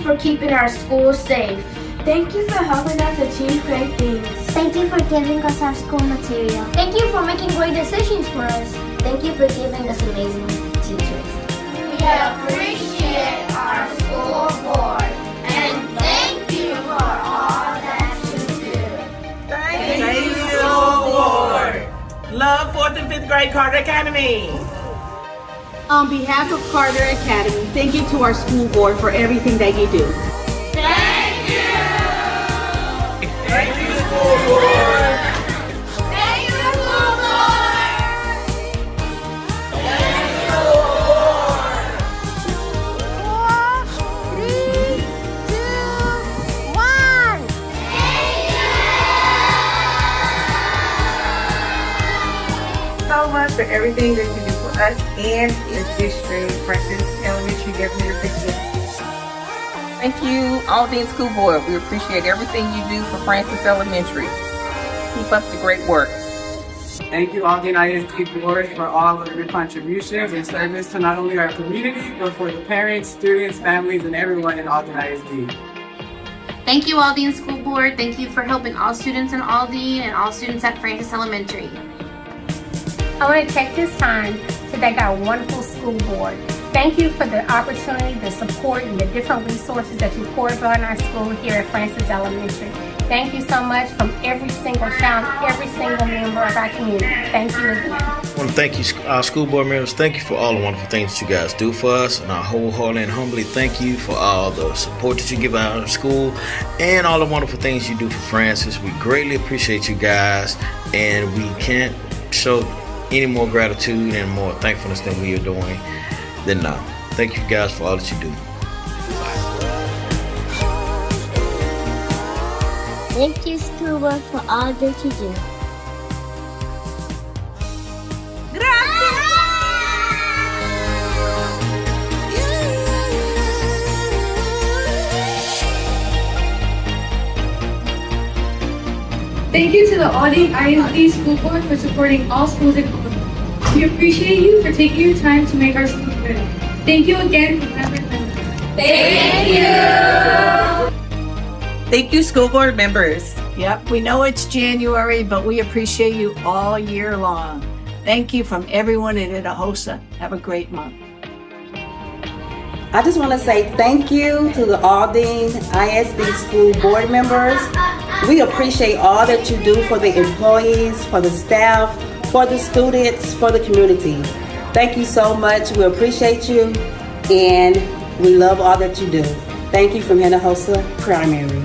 for keeping our schools safe. Thank you for helping us achieve great things. Thank you for giving us our school material. Thank you for making great decisions for us. Thank you for giving us amazing teachers. We appreciate our school board and thank you for all that you do. Thank you, school board. Love 4th and 5th grade Carter Academy. On behalf of Carter Academy, thank you to our school board for everything that you do. Thank you. Thank you, school board. Thank you, school board. Thank you, school So much for everything that you do for us and the district. Francis Elementary definitely appreciates it. Thank you, Aldine School Board. We appreciate everything you do for Francis Elementary. Keep up the great work. Thank you, Aldine ISD Board, for all of your contributions and service to not only our community, but for the parents, students, families, and everyone in Aldine ISD. Thank you, Aldine School Board. Thank you for helping all students in Aldine and all students at Francis Elementary. I want to take this time to thank our wonderful school board. Thank you for the opportunity, the support, and the different resources that you poured on our school here at Francis Elementary. Thank you so much from every single child, every single member of our community. Thank you again. I want to thank you, our school board members. Thank you for all the wonderful things that you guys do for us. And I wholeheartedly and humbly thank you for all the support that you give our school and all the wonderful things you do for Francis. We greatly appreciate you guys, and we can't show any more gratitude and more thankfulness than we are doing than now. Thank you guys for all that you do. Thank you, school board, for all that you do. Thank you to the Aldine ISD School Board for supporting all schools in Aldine. We appreciate you for taking your time to make our school better. Thank you again for everything. Thank you. Thank you, school board members. Yep, we know it's January, but we appreciate you all year long. Thank you from everyone in Hinojosa. Have a great month. I just want to say thank you to the Aldine ISD school board members. We appreciate all that you do for the employees, for the staff, for the students, for the community. Thank you so much. We appreciate you, and we love all that you do. Thank you from Hinojosa Primary.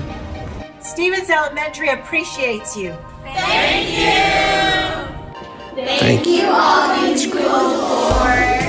Stevens Elementary appreciates you. Thank you. Thank you, Aldine School Board.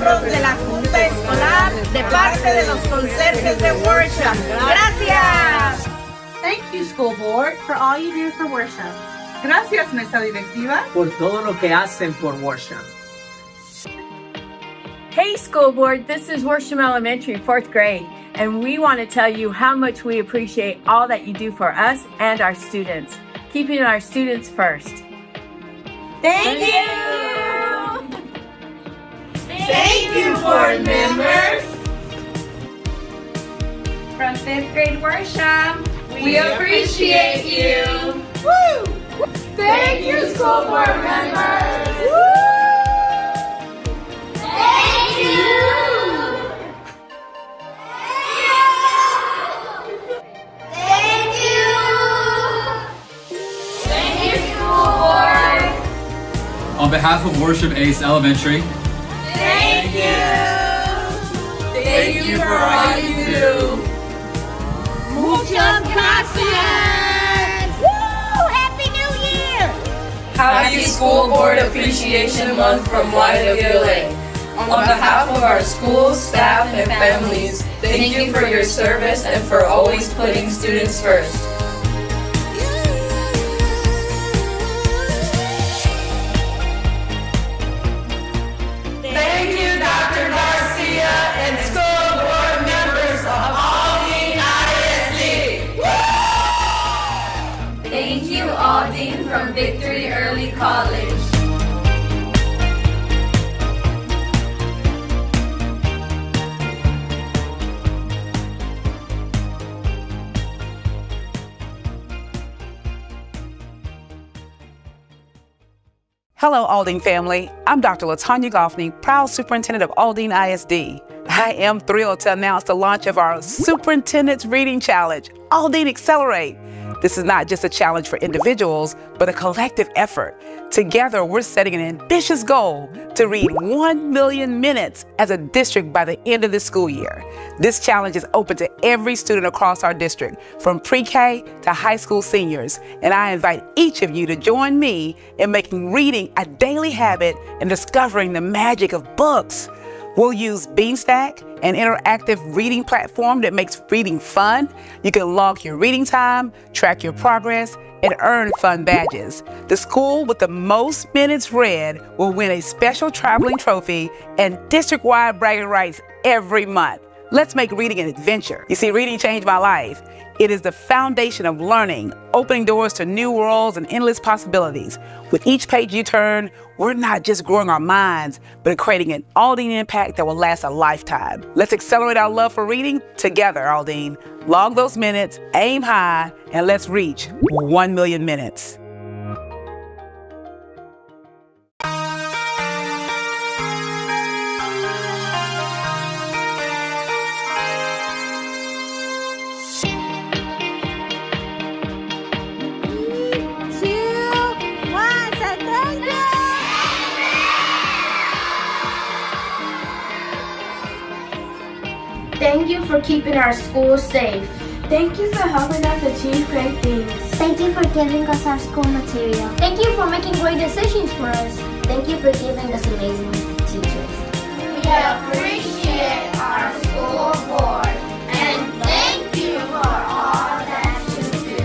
De la Junta Escolar, de parte de los conserjes de Worship. Gracias. Thank you, School Board, for all you do for worship. Gracias, mesa directiva, por todo lo que hacen por Worship. Hey, School Board, this is Worship Elementary, 4th grade, and we want to tell you how much we appreciate all that you do for us and our students, keeping our students first. Thank you. Thank you, board members. From 5th grade worship, We appreciate you. Woo! Thank you, school board members. Woo! Thank you. Thank you. Thank you, school board. On behalf of Worship Ace Elementary, Thank you. Thank you for all you do. Muchas gracias. Woo! Happy New Year. Happy School Board Appreciation Month from YWLA. On behalf of our school, staff, and families, thank you for your service and for always putting students first. Victory Early College. Hello, Aldine family. I'm Dr. LaTanya Goffney, proud superintendent of Aldine ISD. I am thrilled to announce the launch of our Superintendent's Reading Challenge, Aldine Accelerate. This is not just a challenge for individuals, but a collective effort. Together, we're setting an ambitious goal to read 1 million minutes as a district by the end of the school year. This challenge is open to every student across our district, from pre-K to high school seniors, and I invite each of you to join me in making reading a daily habit and discovering the magic of books. We'll use Beanstack, an interactive reading platform that makes reading fun. You can log your reading time, track your progress, and earn fun badges. The school with the most minutes read will win a special traveling trophy and district-wide bragging rights every month. Let's make reading an adventure. You see, reading changed my life. It is the foundation of learning, opening doors to new worlds and endless possibilities. With each page you turn, we're not just growing our minds, but creating an Aldine impact that will last a lifetime. Let's accelerate our love for reading together, Aldine. Log those minutes, aim high, and let's reach 1 million minutes. Thank you for keeping our school safe. Thank you for helping us achieve great things. Thank you for giving us our school material. Thank you for making great decisions for us. Thank you for giving us amazing teachers. We appreciate our school board and thank you for all that you do.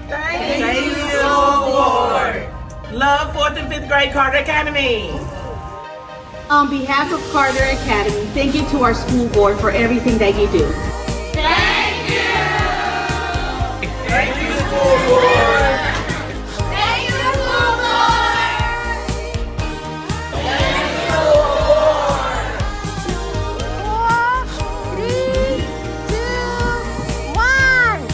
Thank you, school board. Love 4th and 5th grade Carter Academy. On behalf of Carter Academy, thank you to our school board for everything that you do. Thank you! Thank you, school board! Thank you, school board! Thank you, school board! 4, 3, 2, 1.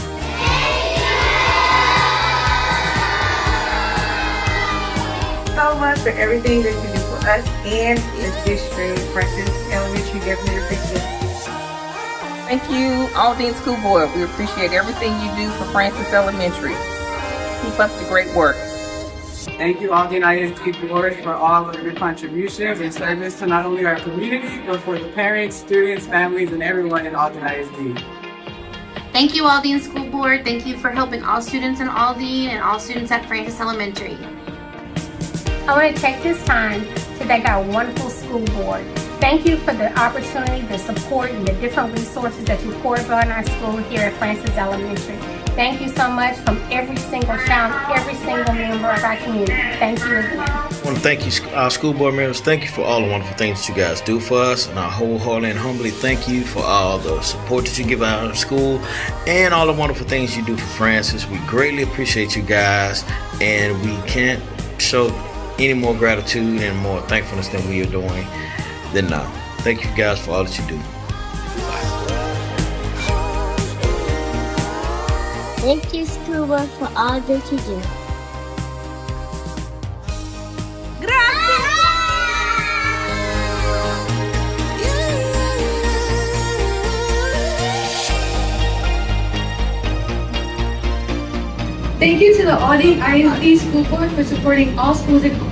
So much for everything that you do for us and the district, Francis Elementary Government Officials. Thank you, Aldine School Board. We appreciate everything you do for Francis Elementary. Keep up the great work. Thank you, Aldine ISD Board, for all of your contributions and service to not only our community, but for the parents, students, families, and everyone in Aldine ISD. Thank you, Aldine School Board. Thank you for helping all students in Aldine and all students at Francis Elementary. I want to take this time to thank our wonderful school board. Thank you for the opportunity, the support, and the different resources that you poured on our school here at Francis Elementary. Thank you so much from every single child, every single member of our community. Thank you again. I want to thank you, our school board members. Thank you for all the wonderful things that you guys do for us. And I wholeheartedly and humbly thank you for all the support that you give our school and all the wonderful things you do for Francis. We greatly appreciate you guys, and we can't show any more gratitude and more thankfulness than we are doing than now. Thank you guys for all that you do. Thank you, school board, for all that you do. Thank you to the Aldine ISD School Board for supporting all schools in Aldine.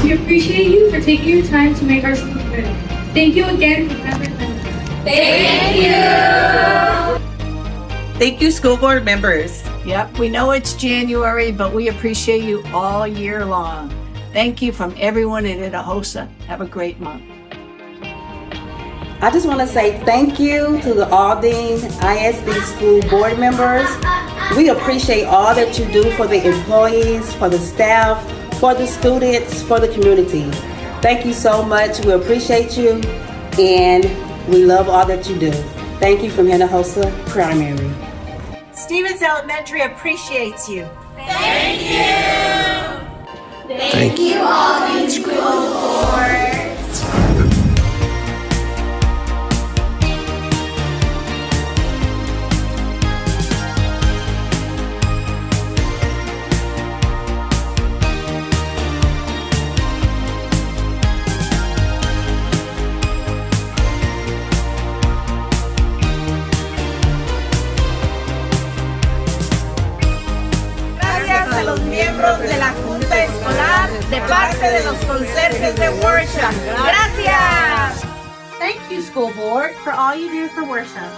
We appreciate you for taking your time to make our school good. Thank you again for everything. Thank you! Thank you, school board members. Yep, we know it's January, but we appreciate you all year long. Thank you from everyone at Idahosa. Have a great month. I just want to say thank you to the Aldine ISD school board members. We appreciate all that you do for the employees, for the staff, for the students, for the community. Thank you so much. We appreciate you, and we love all that you do. Thank you from Idahosa Primary. Stevens Elementary appreciates you. Thank you! Thank you, Aldine School Board. Gracias a los miembros de la Junta Escolar de parte de los conserjes de Worsham. Gracias. Thank you, School Board, for all you do for Worsham.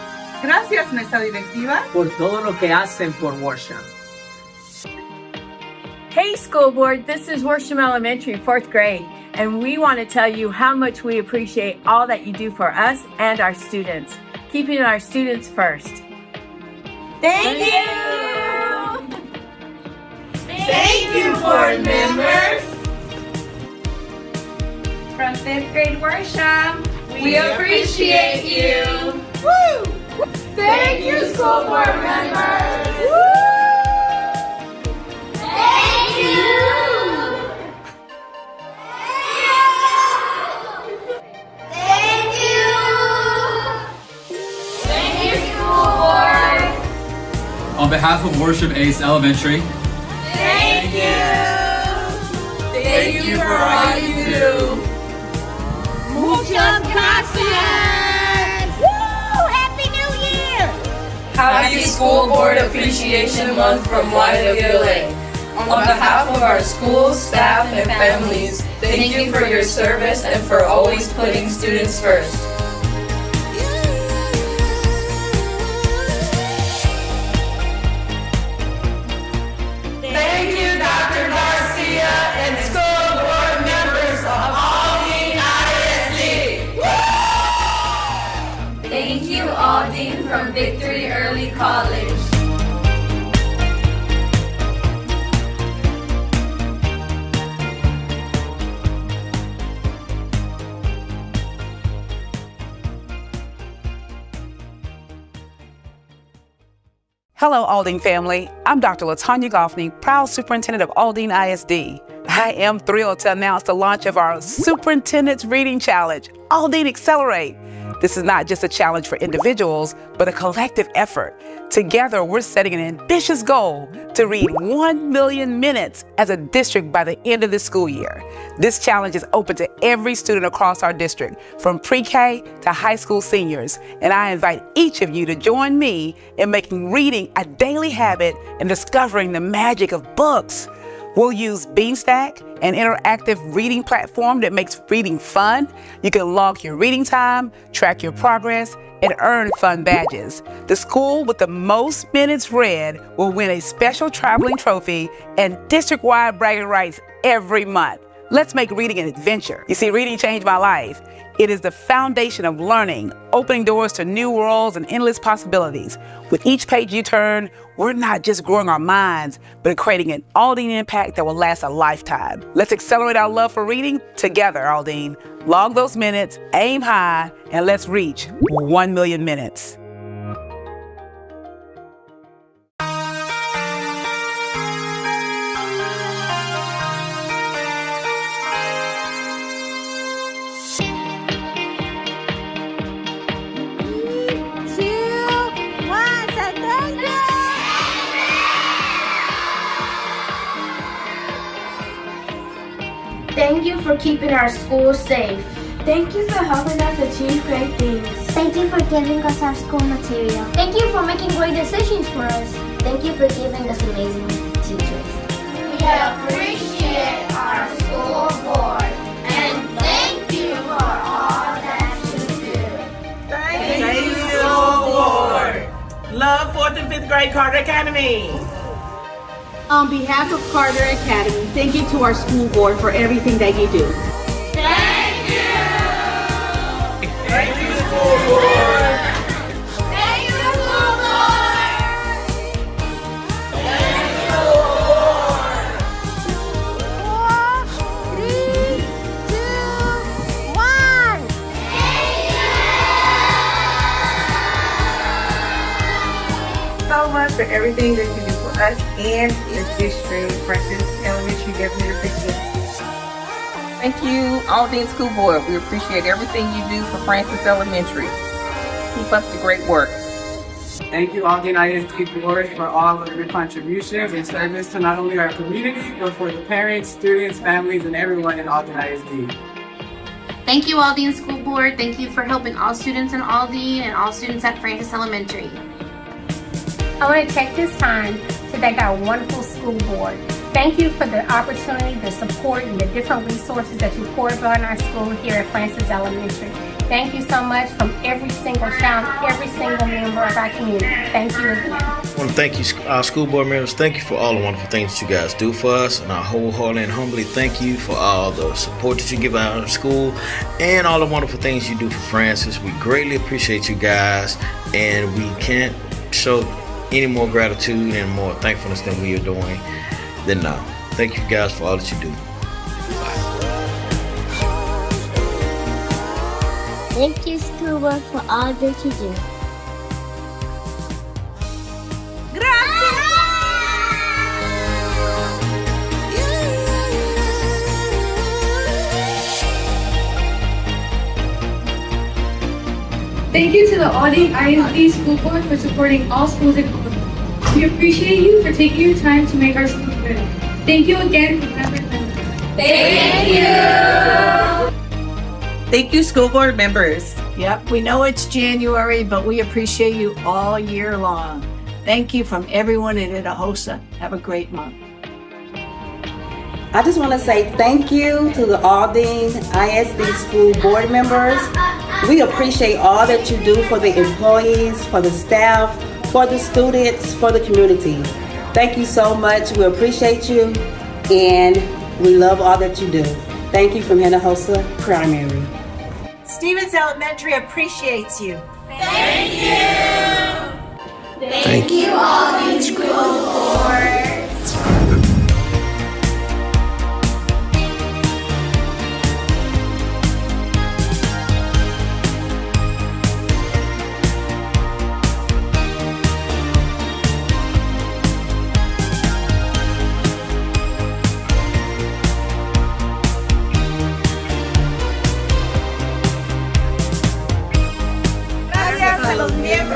Gracias, mesa directiva, por todo lo que hacen por Worsham. Hey School Board, this is Worsham Elementary, 4th grade, and we want to tell you how much we appreciate all that you do for us and our students, keeping our students first. Thank you! Thank you, board members. From 5th grade Worsham, We appreciate you. Woo! Thank you, school board members. Woo! Thank you. Thank you. Thank you, school board. On behalf of Worship Ace Elementary, Thank you. Thank you for all you do. Muchas gracias! Woo! Happy New Year! Happy School Board Appreciation Month from YWLA. On behalf of our school, staff, and families, thank you for your service and for always putting students first. Thank you, Dr. Garcia and school board members of Aldine ISD. Thank you, Aldine from Victory Early College. Hello, Aldine family. I'm Dr. LaTanya Goffney, proud superintendent of Aldine ISD. I am thrilled to announce the launch of our Superintendent's Reading Challenge, Aldine Accelerate. This is not just a challenge for individuals, but a collective effort. Together, we're setting an ambitious goal to read 1 million minutes as a district by the end of the school year. This challenge is open to every student across our district, from pre-K to high school seniors, and I invite each of you to join me in making reading a daily habit and discovering the magic of books. We'll use Beanstack, an interactive reading platform that makes reading fun. You can log your reading time, track your progress, and earn fun badges. The school with the most minutes read will win a special traveling trophy and district-wide bragging rights every month. Let's make reading an adventure. You see, reading changed my life. It is the foundation of learning, opening doors to new worlds and endless possibilities. With each page you turn, we're not just growing our minds, but creating an Aldine impact that will last a lifetime. Let's accelerate our love for reading together, Aldine. Log those minutes, aim high, and let's reach 1 million minutes. Thank you for keeping our school safe. Thank you for helping us achieve great things. Thank you for giving us our school material. Thank you for making great decisions for us. Thank you for giving us amazing teachers. We appreciate our school board and thank you for all that you do. Thank you, school board. Love 4th and 5th grade Carter Academy. On behalf of Carter Academy, thank you to our school board for everything that you do. Thank you. Thank you, school board. Thank you, school board. Thank you, school board. 4, 3, 2, 1. So much for everything that you do for us and the district, Francis Elementary that you give me to appreciate. Thank you, Aldine School Board. We appreciate everything you do for Francis Elementary. Keep up the great work. Thank you, Aldine ISD Board, for all of your contributions and service to not only our community, but for the parents, students, families, and everyone in Aldine ISD. Thank you, Aldine School Board. Thank you for helping all students in Aldine and all students at Francis Elementary. I want to take this time to thank our wonderful school board. Thank you for the opportunity, the support, and the different resources that you pour upon our school here at Francis Elementary. Thank you so much from every single child, every single member of our community. Thank you again. I want to thank you, our school board members. Thank you for all the wonderful things that you guys do for us. And I wholeheartedly and humbly thank you for all the support that you give our school and all the wonderful things you do for Francis. We greatly appreciate you guys, and we can't show any more gratitude and more thankfulness than we are doing than now. Thank you guys for all that you do. Thank you, school board, for all that you do. Thank you to the Aldine ISD School Board for supporting all schools in Aldine. We appreciate you for taking your time to make our school good. Thank you again for everything. Thank you. Thank you, school board members. Yep, we know it's January, but we appreciate you all year long. Thank you from everyone at Idahosa. Have a great month. I just want to say thank you to the Aldine ISD school board members. We appreciate all that you do for the employees, for the staff, for the students, for the community. Thank you so much. We appreciate you, and we love all that you do. Thank you from Idahosa Primary. Stevens Elementary appreciates you. Thank you. Thank you, Aldine School Board.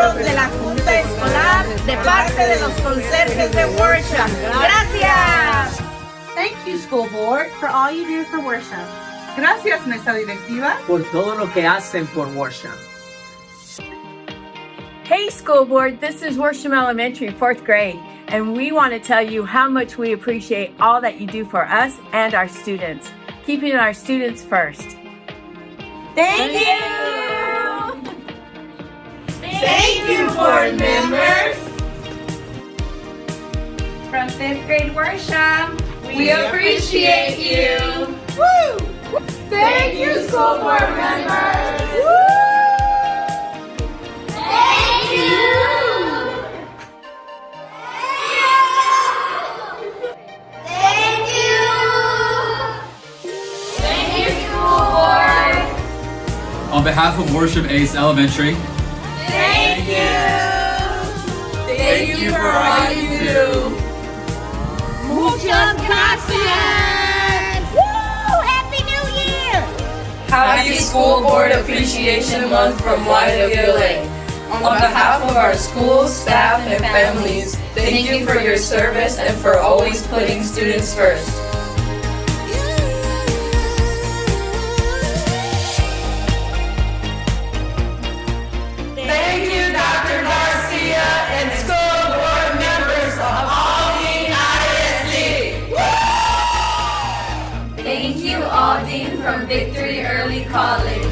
De la Junta Escolar, de parte de los conserjes de Worship. Gracias. Thank you, school board, for all you do for worship. Gracias, mesa directiva, por todo lo que hacen por Worship. Hey, school board, this is Worship Elementary, 4th grade, and we want to tell you how much we appreciate all that you do for us and our students, keeping our students first. Thank you. Thank you, board members. From 5th grade worship, We appreciate you. Woo! Thank you, school board members. Woo! Thank you. Thank you. Thank you, school board. On behalf of Worship Ace Elementary, Thank you. Thank you for all you do. Muchas gracias. Woo! Happy New Year. Happy School Board Appreciation Month from YWLA. On behalf of our school, staff, and families, thank you for your service and for always putting students first. Thank you, Dr. Garcia and school board members of Aldine ISD. Thank you, Aldine from Victory Early College.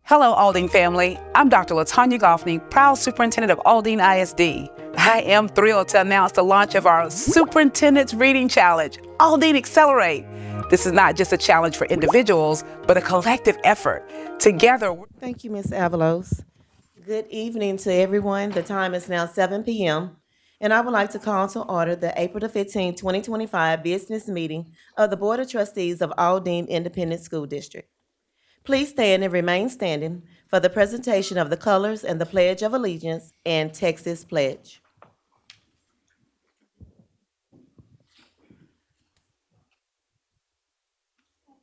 Hello, Aldine family. I'm Dr. LaTanya Goffney, proud superintendent of Aldine ISD. I am thrilled to announce the launch of our Superintendent's Reading Challenge, Aldine Accelerate. This is not just a challenge for individuals, but a collective effort. Together. Thank you, Ms. Avalos. Good evening to everyone. The time is now 7 p.m. And I would like to call to order the April the 15th, 2025 business meeting of the Board of Trustees of Aldine Independent School District. Please stand and remain standing for the presentation of the colors and the Pledge of Allegiance and Texas Pledge.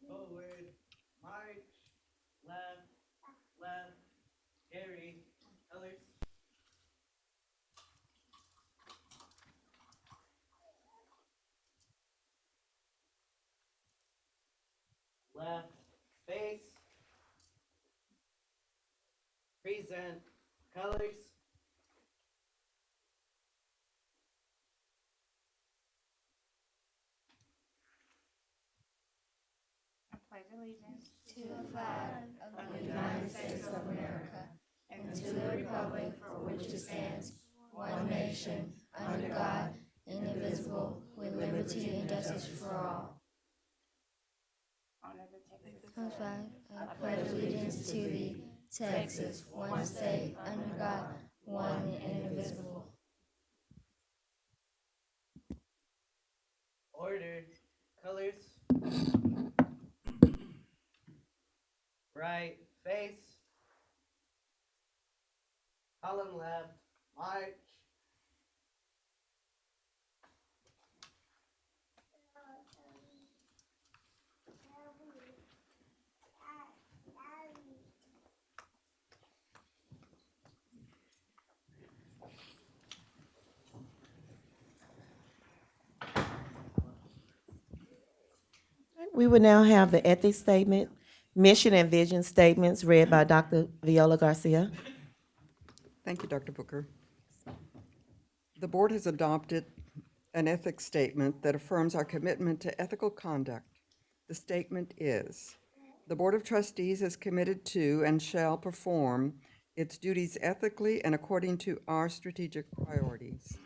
Forward, march, left, left, carry, colors. Left, face, present, colors. Pledge allegiance to the flag of the United States of America and to the republic for which it stands, one nation, under God, indivisible, with liberty and justice for all. I pledge allegiance to thee, Texas, one state, under God, one and indivisible. Order, colors. Right, face. Column left, march. We will now have the ethics statement, mission and vision statements read by Dr. Viola Garcia. Thank you, Dr. Booker. The board has adopted an ethics statement that affirms our commitment to ethical conduct. The statement is, the Board of Trustees is committed to and shall perform its duties ethically and according to our strategic priorities.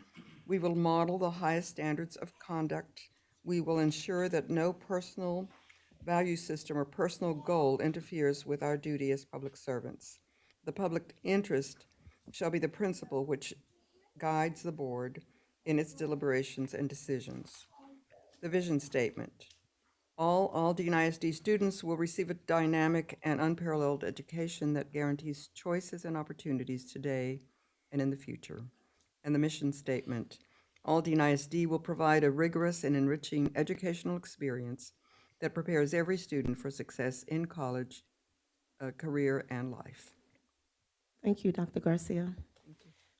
We will model the highest standards of conduct. We will ensure that no personal value system or personal goal interferes with our duty as public servants. The public interest shall be the principle which guides the board in its deliberations and decisions. The vision statement. All Aldine ISD students will receive a dynamic and unparalleled education that guarantees choices and opportunities today and in the future. And the mission statement. Aldine ISD will provide a rigorous and enriching educational experience that prepares every student for success in college, career, and life. Thank you, Dr. Garcia.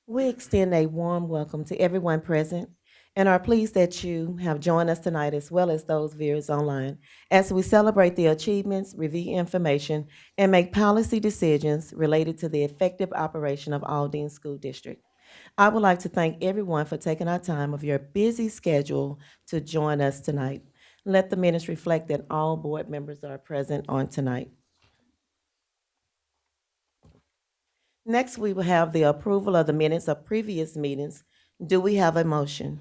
We extend a warm welcome to everyone present and are pleased that you have joined us tonight, as well as those viewers online, as we celebrate the achievements, review information, and make policy decisions related to the effective operation of Aldine School District. I would like to thank everyone for taking our time of your busy schedule to join us tonight. Let the minutes reflect that all board members are present on tonight. Next, we will have the approval of the minutes of previous meetings. Do we have a motion?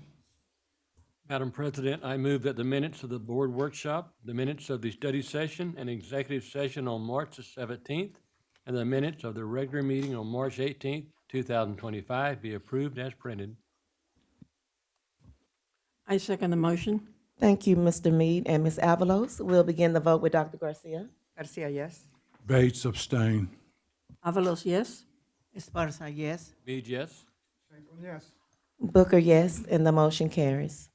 Madam President, I move that the minutes of the board workshop, the minutes of the study session and executive session on March the 17th, and the minutes of the regular meeting on March 18th, 2025 be approved as printed. I second the motion. Thank you, Mr. Mead and Ms. Avalos. We'll begin the vote with Dr. Garcia. Garcia, yes. Bates, abstain. Avalos, yes. Esparza, yes. Mead, yes. Yes. Booker, yes, and the motion carries.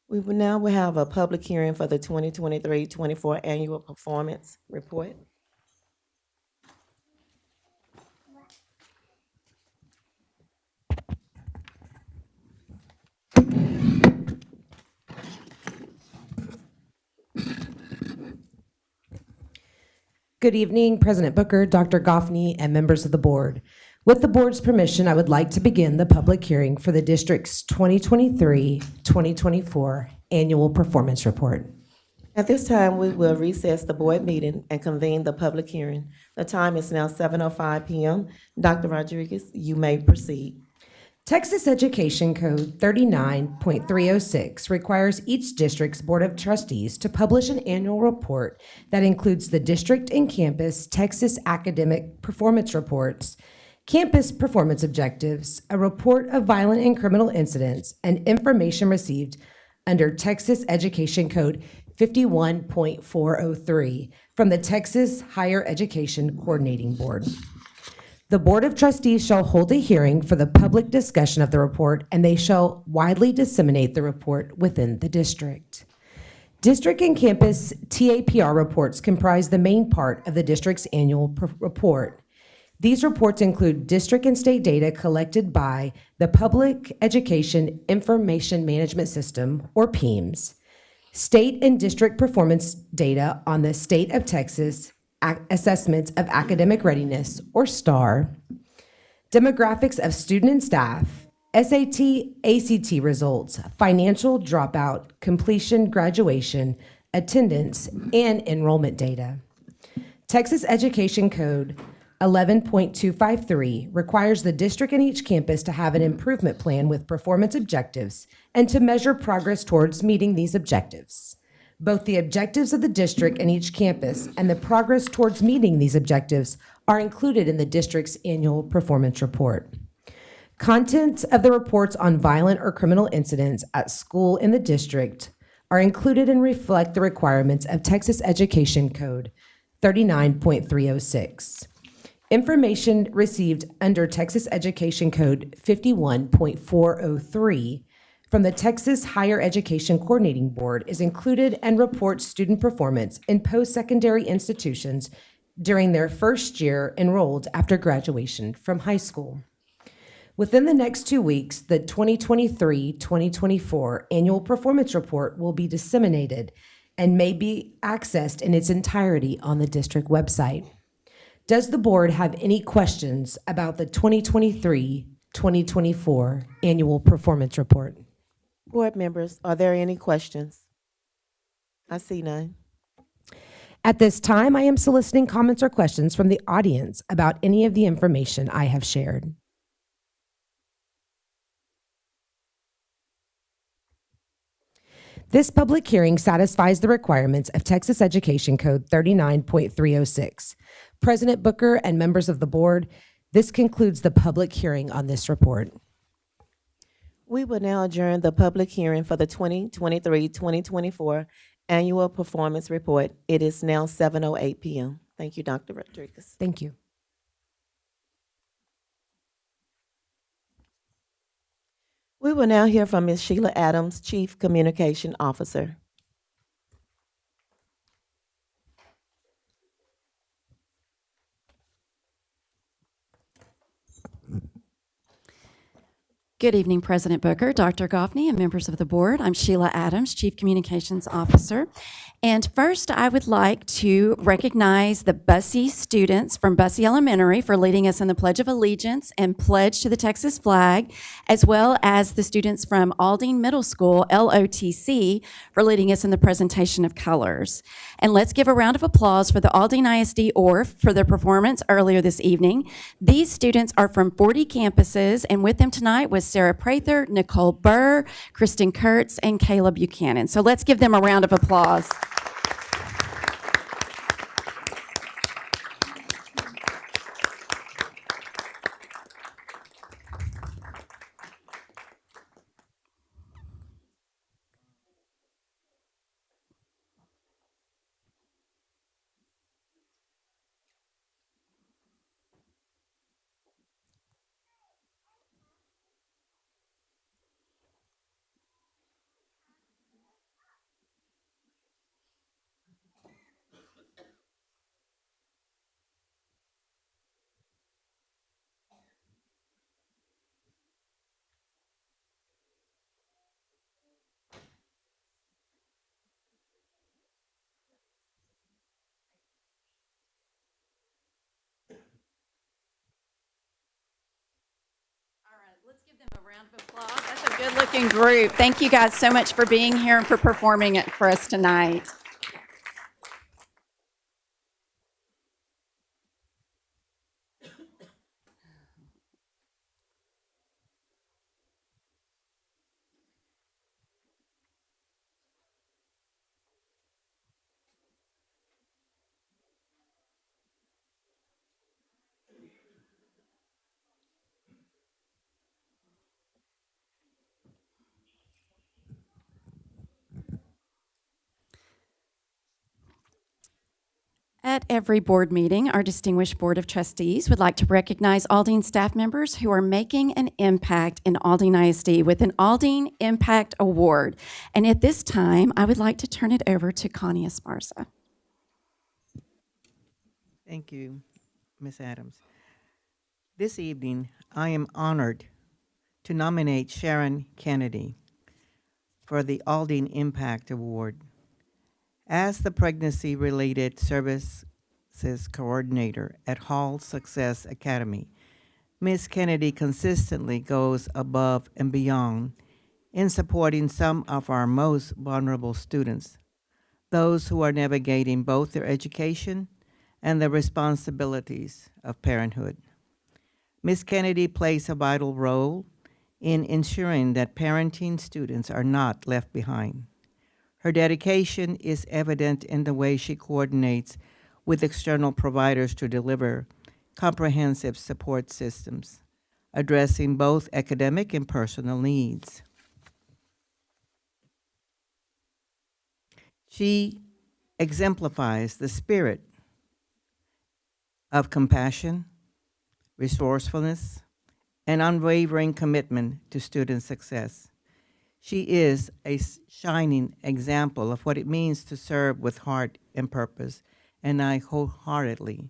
We will now have a public hearing for the 2023-24 annual performance report. Good evening, President Booker, Dr. Goffney, and members of the board. With the board's permission, I would like to begin the public hearing for the district's 2023-2024 annual performance report. At this time, we will recess the board meeting and convene the public hearing. The time is now 7:05 p.m. Dr. Rodriguez, you may proceed. Texas Education Code 39.306 requires each district's Board of Trustees to publish an annual report that includes the district and campus Texas academic performance reports, campus performance objectives, a report of violent and criminal incidents, and information received under Texas Education Code 51.403 from the Texas Higher Education Coordinating Board. The Board of Trustees shall hold a hearing for the public discussion of the report, and they shall widely disseminate the report within the district. District and campus TAPR reports comprise the main part of the district's annual report. These reports include district and state data collected by the Public Education Information Management System, or PIEMS, state and district performance data on the State of Texas Assessments of Academic Readiness, or STAR, demographics of student and staff, SAT, ACT results, financial dropout, completion, graduation, attendance, and enrollment data. Texas Education Code 11.253 requires the district and each campus to have an improvement plan with performance objectives and to measure progress towards meeting these objectives. Both the objectives of the district and each campus and the progress towards meeting these objectives are included in the district's annual performance report. Contents of the reports on violent or criminal incidents at school in the district are included and reflect the requirements of Texas Education Code 39.306. Information received under Texas Education Code 51.403 from the Texas Higher Education Coordinating Board is included and reports student performance in post-secondary institutions during their first year enrolled after graduation from high school. Within the next 2 weeks, the 2023-2024 annual performance report will be disseminated and may be accessed in its entirety on the district website. Does the board have any questions about the 2023-2024 annual performance report? Board members, are there any questions? I see none. At this time, I am soliciting comments or questions from the audience about any of the information I have shared. This public hearing satisfies the requirements of Texas Education Code 39.306. President Booker and members of the board, this concludes the public hearing on this report. We will now adjourn the public hearing for the 2023-2024 annual performance report. It is now 7:08 p.m. Thank you, Dr. Rodriguez. Thank you. We will now hear from Ms. Sheila Adams, Chief Communication Officer. Good evening, President Booker, Dr. Goffney, and members of the board. I'm Sheila Adams, Chief Communications Officer. And first, I would like to recognize the Bussey students from Bussey Elementary for leading us in the Pledge of Allegiance and pledge to the Texas flag, as well as the students from Aldine Middle School, LOTC, for leading us in the presentation of colors. And let's give a round of applause for the Aldine ISD ORF for their performance earlier this evening. These students are from 40 campuses, and with them tonight was Sarah Prather, Nicole Burr, Kristen Kurtz, and Kayla Buchanan. So let's give them a round of applause. Let's give them a round of applause. That's a good-looking group. Thank you guys so much for being here and for performing it for us tonight. at every board meeting, our distinguished Board of Trustees would like to recognize Aldine staff members who are making an impact in Aldine ISD with an Aldine Impact Award. And at this time, I would like to turn it over to Connie Esparza. Thank you, Ms. Adams. This evening, I am honored to nominate Sharon Kennedy for the Aldine Impact Award. As the Pregnancy-Related Services Coordinator at Hall Success Academy, Ms. Kennedy consistently goes above and beyond in supporting some of our most vulnerable students, those who are navigating both their education and the responsibilities of parenthood. Ms. Kennedy plays a vital role in ensuring that parenting students are not left behind. Her dedication is evident in the way she coordinates with external providers to deliver comprehensive support systems, addressing both academic and personal needs. She exemplifies the spirit of compassion, resourcefulness, and unwavering commitment to student success. She is a shining example of what it means to serve with heart and purpose, and I wholeheartedly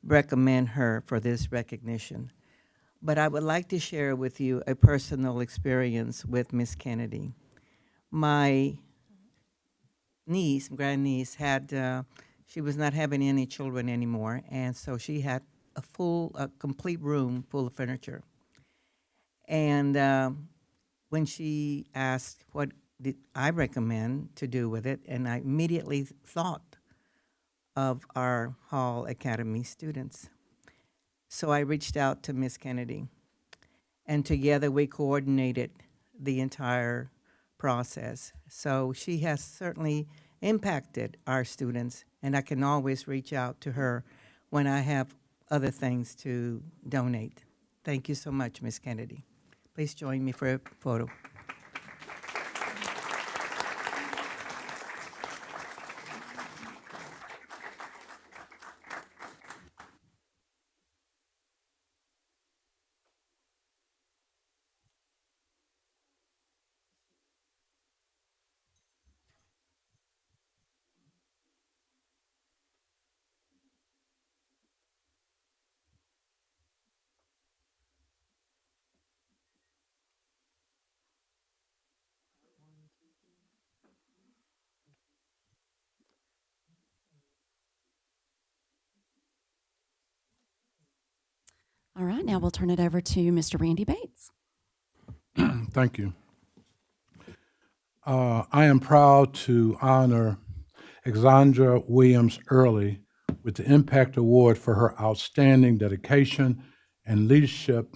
recommend her for this recognition. But I would like to share with you a personal experience with Miss Kennedy. My niece, grandniece, she was not having any children anymore, and so she had a complete room full of furniture. And when she asked what did I recommend to do with it, and I immediately thought of our Hall Academy students. So I reached out to Miss Kennedy, and together we coordinated the entire process. So she has certainly impacted our students, and I can always reach out to her when I have other things to donate. Thank you so much, Miss Kennedy. Please join me for a photo. All right, now we'll turn it over to Mr. Randy Bates. Thank you. I am proud to honor Alexandra Williams Early with the Impact Award for her outstanding dedication and leadership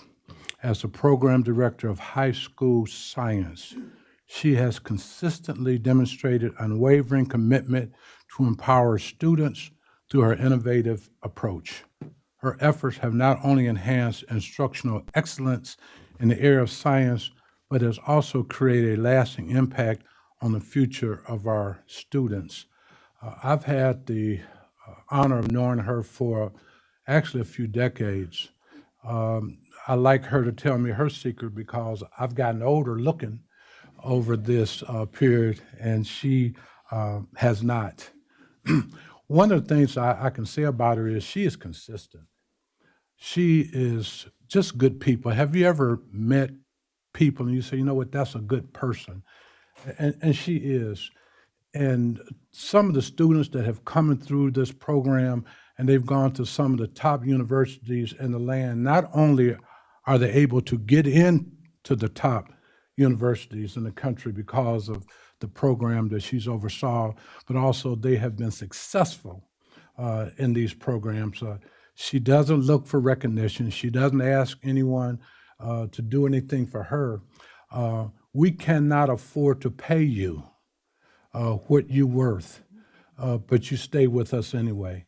as the Program Director of High School Science. She has consistently demonstrated unwavering commitment to empower students through her innovative approach. Her efforts have not only enhanced instructional excellence in the area of science, but has also created a lasting impact on the future of our students. I've had the honor of knowing her for actually a few decades. I like her to tell me her secret because I've gotten older looking over this period, and she has not. One of the things I can say about her is she is consistent. She is just good people. Have you ever met people and you say, you know what, that's a good person? And she is. And some of the students that have come through this program and they've gone to some of the top universities in the land, not only are they able to get into the top universities in the country because of the program that she's oversaw, but also they have been successful in these programs. She doesn't look for recognition. She doesn't ask anyone to do anything for her. We cannot afford to pay you what you're worth, but you stay with us anyway.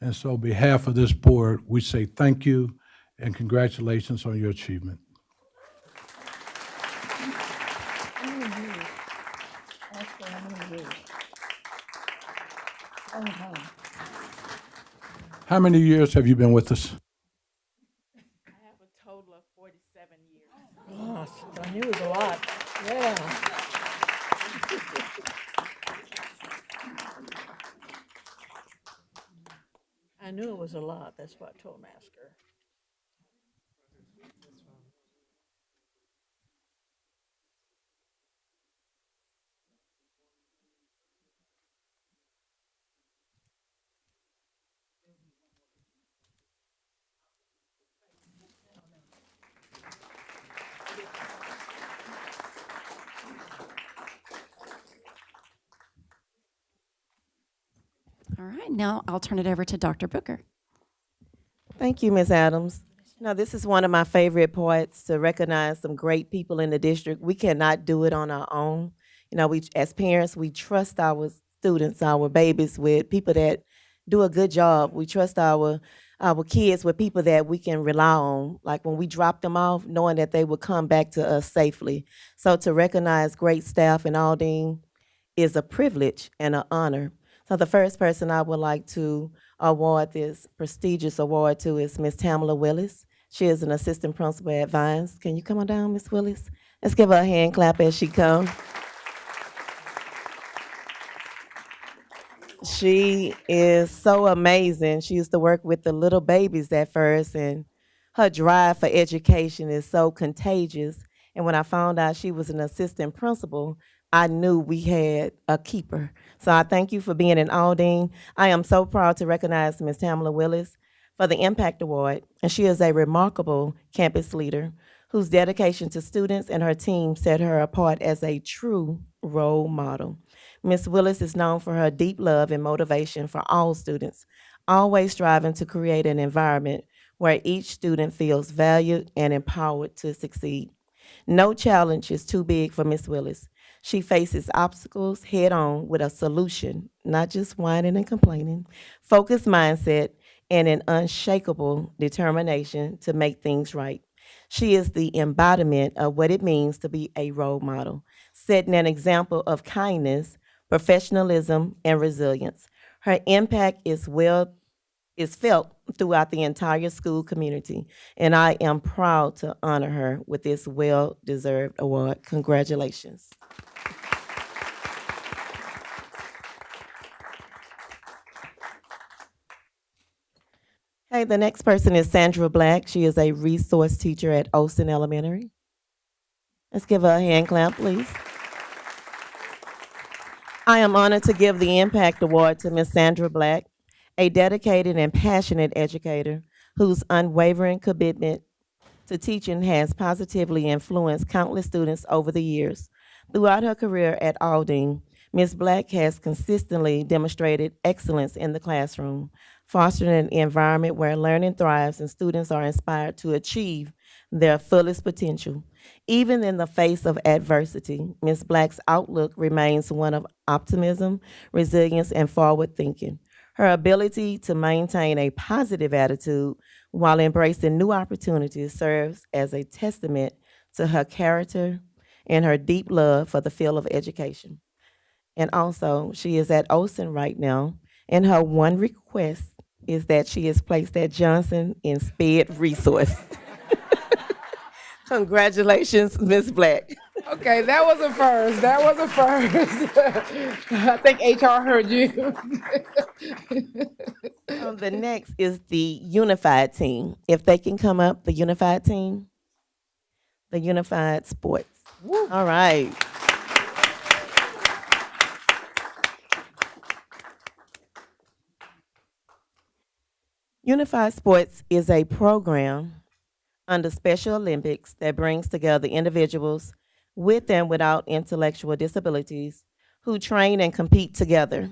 And so on behalf of this board, we say thank you and congratulations on your achievement. How many years have you been with us? I have a total of 47 years. Gosh, I knew it was a lot. Yeah. I knew it was a lot. That's what I told him, ask her. All right, now I'll turn it over to Dr. Booker. Thank you, Ms. Adams. Now, this is one of my favorite parts, to recognize some great people in the district. We cannot do it on our own. You know, we, as parents, we trust our students, our babies, with people that do a good job. We trust our kids with people that we can rely on. Like when we drop them off, knowing that they will come back to us safely. So to recognize great staff in Aldine is a privilege and an honor. So the first person I would like to award this prestigious award to is Miss Tamala Willis. She is an assistant principal at Vines. Can you come on down, Miss Willis? Let's give her a hand clap as she comes. She is so amazing. She used to work with the little babies at first, and her drive for education is so contagious. And when I found out she was an assistant principal, I knew we had a keeper. So I thank you for being in Aldine. I am so proud to recognize Ms. Tamala Willis for the Impact Award, and she is a remarkable campus leader whose dedication to students and her team set her apart as a true role model. Ms. Willis is known for her deep love and motivation for all students, always striving to create an environment where each student feels valued and empowered to succeed. No challenge is too big for Ms. Willis. She faces obstacles head on with a solution, not just whining and complaining, focused mindset, and an unshakable determination to make things right. She is the embodiment of what it means to be a role model, setting an example of kindness, professionalism, and resilience. Her impact is felt throughout the entire school community, and I am proud to honor her with this well-deserved award. Congratulations. Hey, the next person is Sandra Black. She is a resource teacher at Olson Elementary. Let's give her a hand clap, please. I am honored to give the Impact Award to Ms. Sandra Black, a dedicated and passionate educator whose unwavering commitment to teaching has positively influenced countless students over the years. Throughout her career at Aldine, Ms. Black has consistently demonstrated excellence in the classroom, fostering an environment where learning thrives and students are inspired to achieve their fullest potential. Even in the face of adversity, Ms. Black's outlook remains one of optimism, resilience, and forward thinking. Her ability to maintain a positive attitude while embracing new opportunities serves as a testament to her character and her deep love for the field of education. And also, she is at Olson right now, and her one request is that she is placed at Johnson in SPED resource. Congratulations, Ms. Black. Okay, that was a first. That was a first. I think HR heard you. The next is the Unified team. If they can come up, the Unified team, the Unified Sports. Woo. All right. Unified Sports is a program under Special Olympics that brings together individuals with and without intellectual disabilities who train and compete together.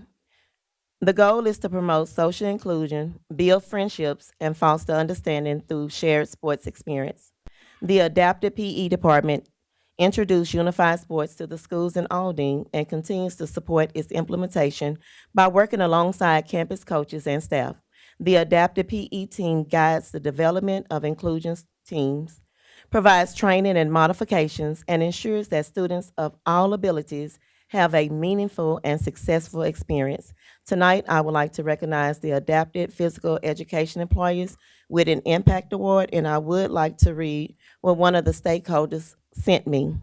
The goal is to promote social inclusion, build friendships, and foster understanding through shared sports experience. The adapted PE department introduced Unified Sports to the schools in Aldine and continues to support its implementation by working alongside campus coaches and staff. The adapted PE team guides the development of inclusion teams, provides training and modifications, and ensures that students of all abilities have a meaningful and successful experience. Tonight, I would like to recognize the adapted physical education employees with an impact award, and I would like to read what one of the stakeholders sent me.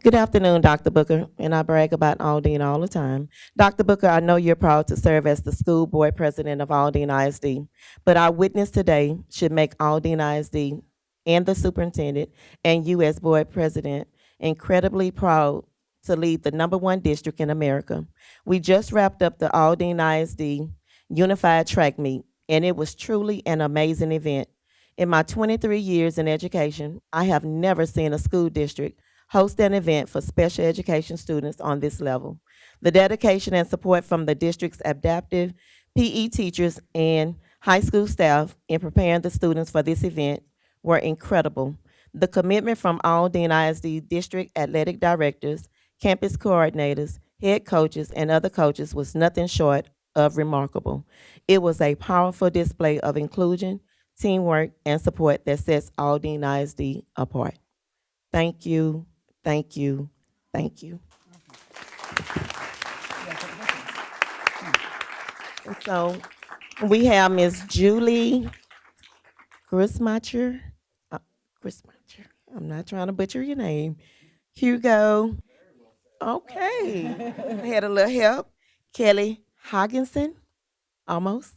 Good afternoon, Dr. Booker, and I brag about Aldine all the time. Dr. Booker, I know you're proud to serve as the school board president of Aldine ISD, but our witness today should make Aldine ISD and the superintendent and you as board president incredibly proud to lead the #1 district in America. We just wrapped up the Aldine ISD Unified Track Meet, and it was truly an amazing event. In my 23 years in education, I have never seen a school district host an event for special education students on this level. The dedication and support from the district's adaptive PE teachers and high school staff in preparing the students for this event were incredible. The commitment from Aldine ISD district athletic directors, campus coordinators, head coaches, and other coaches was nothing short of remarkable. It was a powerful display of inclusion, teamwork, and support that sets Aldine ISD apart. Thank you, thank you, thank you. And so we have Ms. Julie Grissmacher. Grissmacher. I'm not trying to butcher your name. Hugo. Okay. I had a little help. Kelly Hogginson. Almost.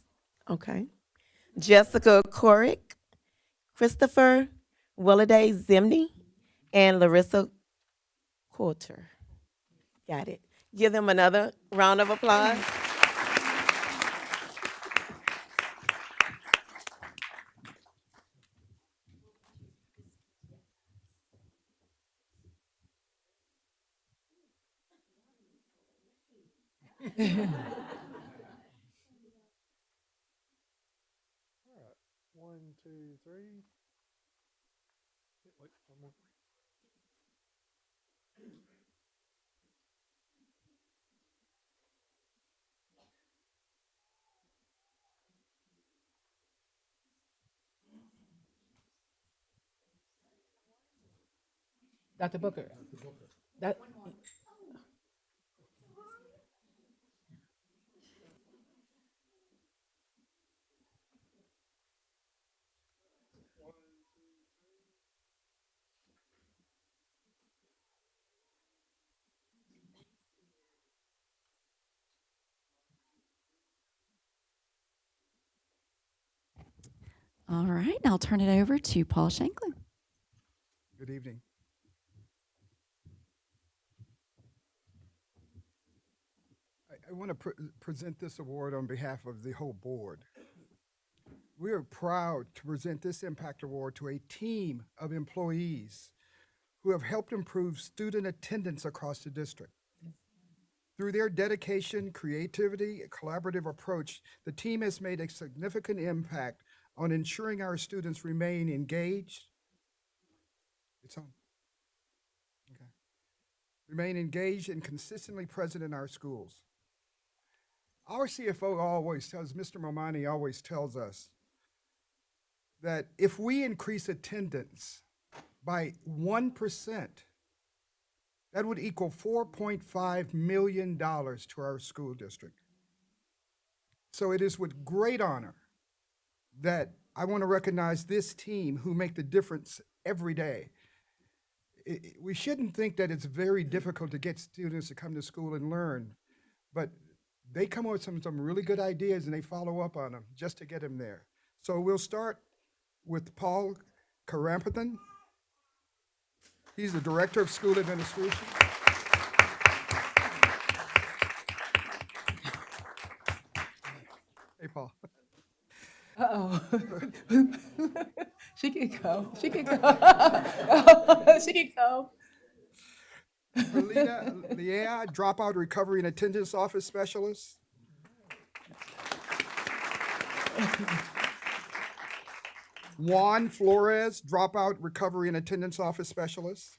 Okay. Jessica Corick. Christopher Willaday Zimney. And Larissa Coulter. Got it. Give them another round of applause. One, two, three. Wait, one more. Dr. Booker. That, All right, I'll turn it over to Paul Shanklin. Good evening. I want to present this award on behalf of the whole board. We are proud to present this Impact Award to a team of employees who have helped improve student attendance across the district. Through their dedication, creativity, and collaborative approach, the team has made a significant impact on ensuring our students remain engaged. It's on. Okay. Remain engaged and consistently present in our schools. Our CFO always tells, Mr. Momani always tells us that if we increase attendance by 1%, that would equal $4.5 million to our school district. So it is with great honor that I want to recognize this team who make the difference every day. We shouldn't think that it's very difficult to get students to come to school and learn, but they come up with some really good ideas and they follow up on them just to get them there. So we'll start with Paul Karampathan. He's the Director of School Administration. Hey, Paul. uh-oh. She can go. She can go. She can go. Melina Liea, Dropout Recovery and Attendance Office Specialist. Juan Flores, Dropout Recovery and Attendance Office Specialist.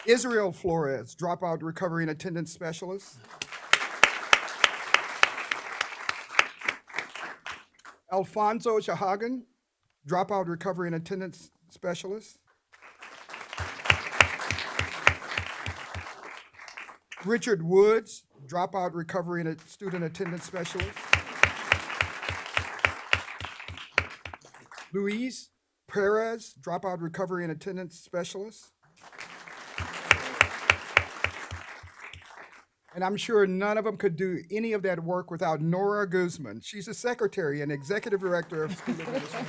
Israel Flores, Dropout Recovery and Attendance Specialist. Alfonso Shahagan, Dropout Recovery and Attendance Specialist. Richard Woods, dropout recovery and student attendance specialist. Luis Perez, dropout recovery and attendance specialist. And I'm sure none of them could do any of that work without Nora Guzman. She's a secretary and executive director of school administration.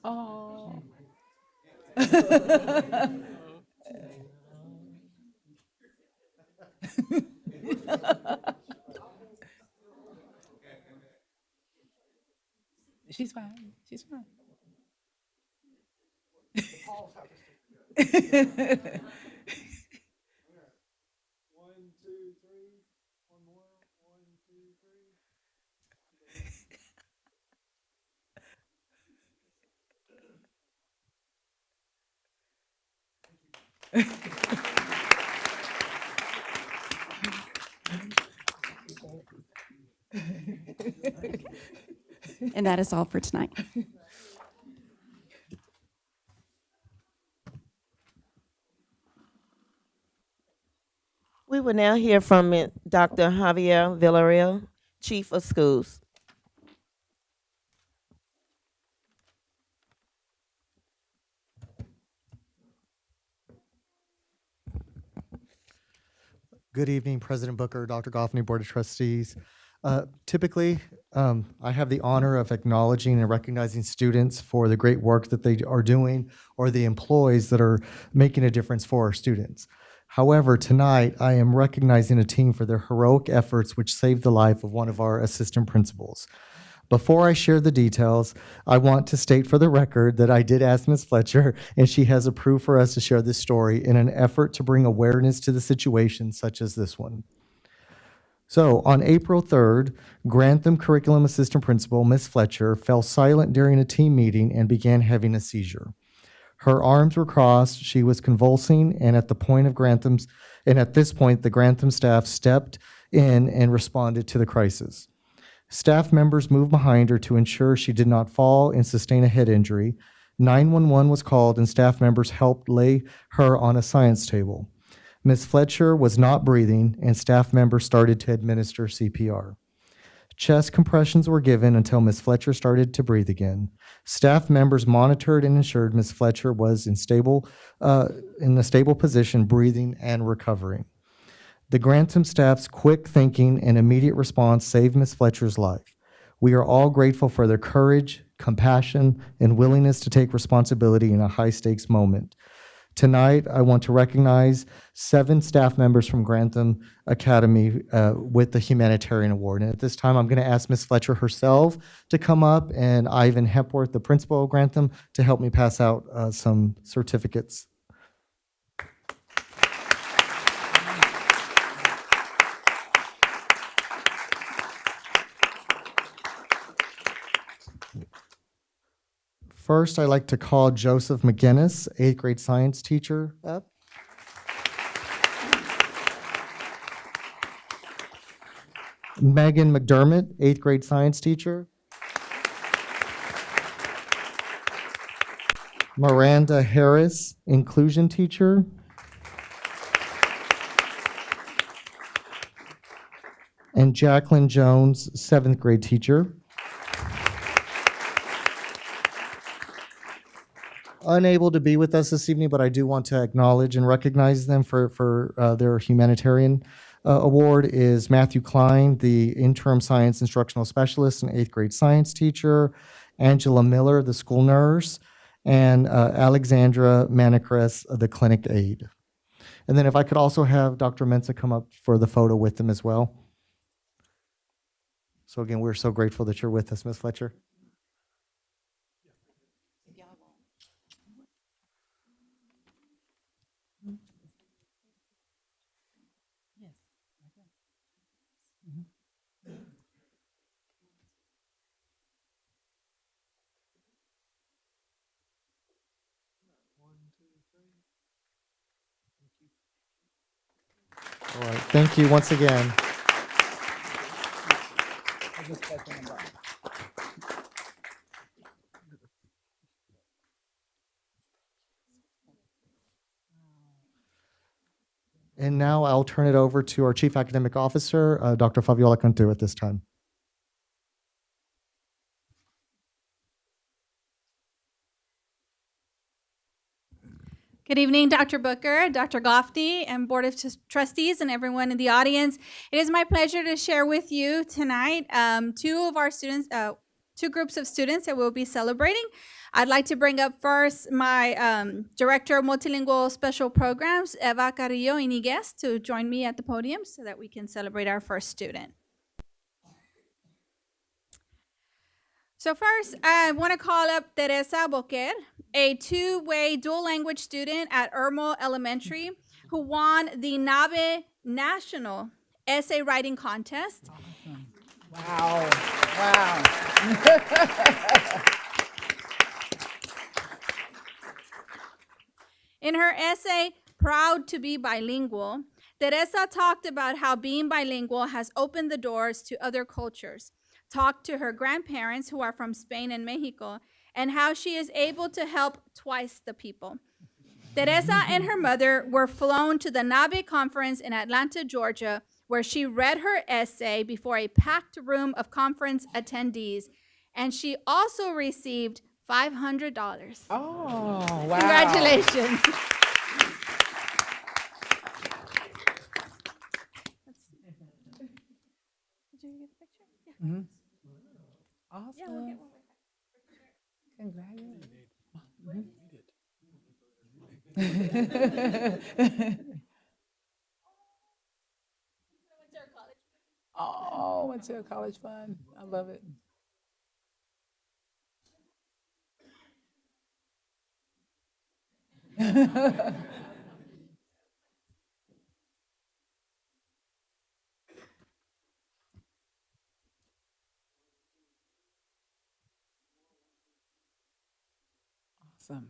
Oh. She's fine. She's fine. And that is all for tonight. We will now hear from Dr. Javier Villarreal, Chief of Schools. Good evening, President Booker, Dr. Goffney, Board of Trustees. Typically, I have the honor of acknowledging and recognizing students for the great work that they are doing or the employees that are making a difference for our students. However, tonight, I am recognizing a team for their heroic efforts which saved the life of one of our assistant principals. Before I share the details, I want to state for the record that I did ask Ms. Fletcher, and she has approved for us to share this story in an effort to bring awareness to the situation such as this one. So on April 3rd, Grantham Curriculum Assistant Principal, Ms. Fletcher, fell silent during a team meeting and began having a seizure. Her arms were crossed, she was convulsing, and at this point, the Grantham staff stepped in and responded to the crisis. Staff members moved behind her to ensure she did not fall and sustain a head injury. 911 was called and staff members helped lay her on a science table. Ms. Fletcher was not breathing and staff members started to administer CPR. Chest compressions were given until Ms. Fletcher started to breathe again. Staff members monitored and ensured Ms. Fletcher was in a stable position, breathing and recovering. The Grantham staff's quick thinking and immediate response saved Ms. Fletcher's life. We are all grateful for their courage, compassion, and willingness to take responsibility in a high-stakes moment. Tonight, I want to recognize 7 staff members from Grantham Academy with the Humanitarian Award. And at this time, I'm going to ask Ms. Fletcher herself to come up and Ivan Hepworth, the principal of Grantham, to help me pass out some certificates. First, I'd like to call Joseph McGinnis, 8th grade science teacher, up. Megan McDermott, 8th grade science teacher. Miranda Harris, inclusion teacher. And Jacqueline Jones, 7th grade teacher. Unable to be with us this evening, but I do want to acknowledge and recognize them for their humanitarian award is Matthew Klein, the interim science instructional specialist and 8th grade science teacher, Angela Miller, the school nurse, and Alexandra Manicres, the clinic aide. And then if I could also have Dr. Mensa come up for the photo with them as well. So again, we're so grateful that you're with us, Ms. Fletcher. All right, thank you once again. And now I'll turn it over to our Chief Academic Officer, Dr. Fabiola Cantu at this time. Good evening, Dr. Booker, Dr. Goffney, and Board of Trustees, and everyone in the audience. It is my pleasure to share with you tonight two groups of students that we'll be celebrating. I'd like to bring up first my Director of Multilingual Special Programs, Eva Carrillo Iniguez, to join me at the podium so that we can celebrate our first student. So first, I want to call up Teresa Boquer, a two-way dual language student at Irmo Elementary who won the NABE National Essay Writing Contest. Wow. Wow. In her essay, Proud to be Bilingual, Teresa talked about how being bilingual has opened the doors to other cultures, talked to her grandparents who are from Spain and Mexico, and how she is able to help twice the people. Teresa and her mother were flown to the NABE conference in Atlanta, Georgia, where she read her essay before a packed room of conference attendees, and she also received $500. Oh, wow. Congratulations. Did you get a picture? Yeah. Mm-hmm. Awesome. Yeah, we'll get one. Congratulations. Oh, went to a college fund. I love it. Awesome.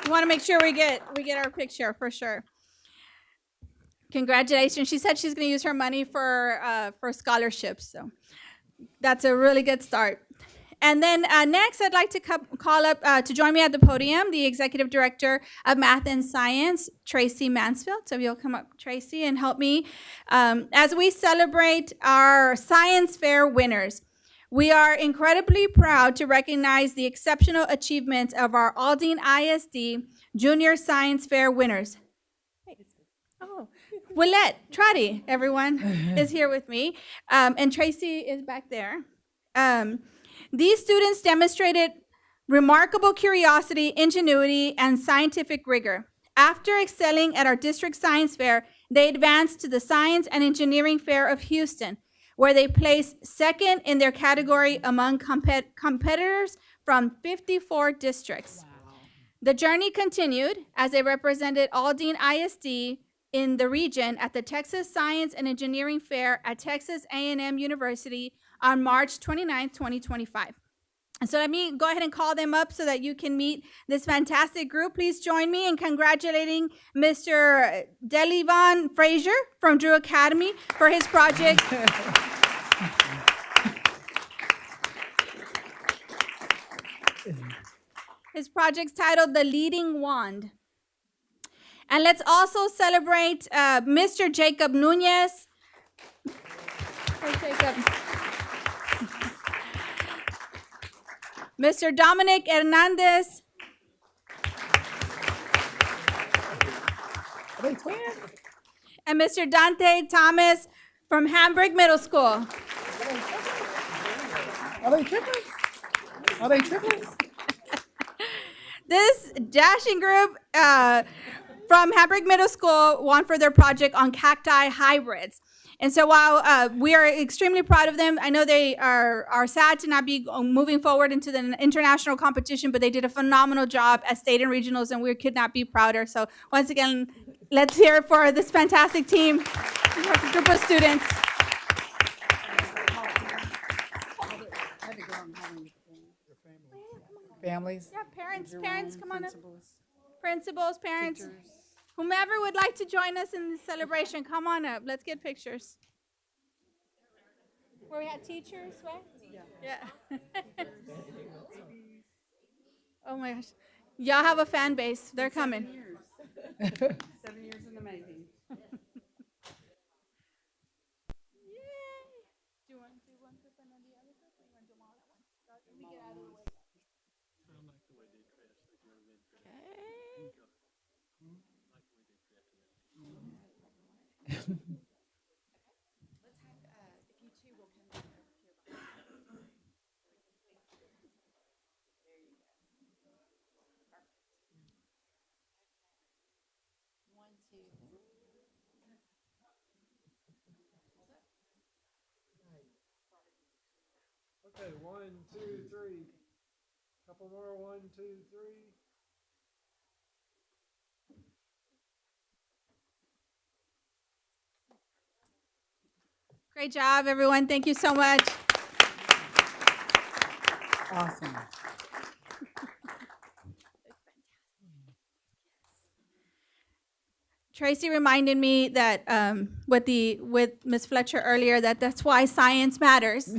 We want to make sure we get our picture for sure. Congratulations. She said she's going to use her money for scholarships, so that's a really good start. And then next, I'd like to call up to join me at the podium the Executive Director of Math and Science, Tracy Mansfield. So if you'll come up, Tracy, and help me as we celebrate our science fair winners. We are incredibly proud to recognize the exceptional achievements of our Aldine ISD Junior Science Fair winners. Oh, Willette Trotty, everyone, is here with me, and Tracy is back there. These students demonstrated remarkable curiosity, ingenuity, and scientific rigor. After excelling at our district science fair, they advanced to the Science and Engineering Fair of Houston, where they placed second in their category among competitors from 54 districts. Wow. The journey continued as they represented Aldine ISD in the region at the Texas Science and Engineering Fair at Texas A&M University on March 29, 2025. And so let me go ahead and call them up so that you can meet this fantastic group. Please join me in congratulating Mr. Delivan Frazier from Drew Academy for his project. His project's titled The Leading Wand. And let's also celebrate Mr. Jacob Nunez. Hey, Jacob. Mr. Dominic Hernandez. Are they twins? And Mr. Dante Thomas from Hamburg Middle School. Are they triplets? Are they triplets? This dashing group from Hamburg Middle School want for their project on cacti hybrids. And so while we are extremely proud of them, I know they are sad to not be moving forward into the international competition, but they did a phenomenal job at state and regionals, and we could not be prouder. So once again, let's hear it for this fantastic team, group of students. Families. Yeah, parents, come on up. Principals, parents. Whomever would like to join us in this celebration, come on up. Let's get pictures. Where we had teachers, right? Yeah. Oh my gosh. Y'all have a fan base. They're coming. 7 years in the making. Do you want to do one group and then the other group, or you want to do them all at once? Let me get out of the way. Okay, 1, 2, 3. Couple more, 1, 2, 3. Great job, everyone. Thank you so much. Awesome. Tracy reminded me that with Ms. Fletcher earlier, that's why science matters.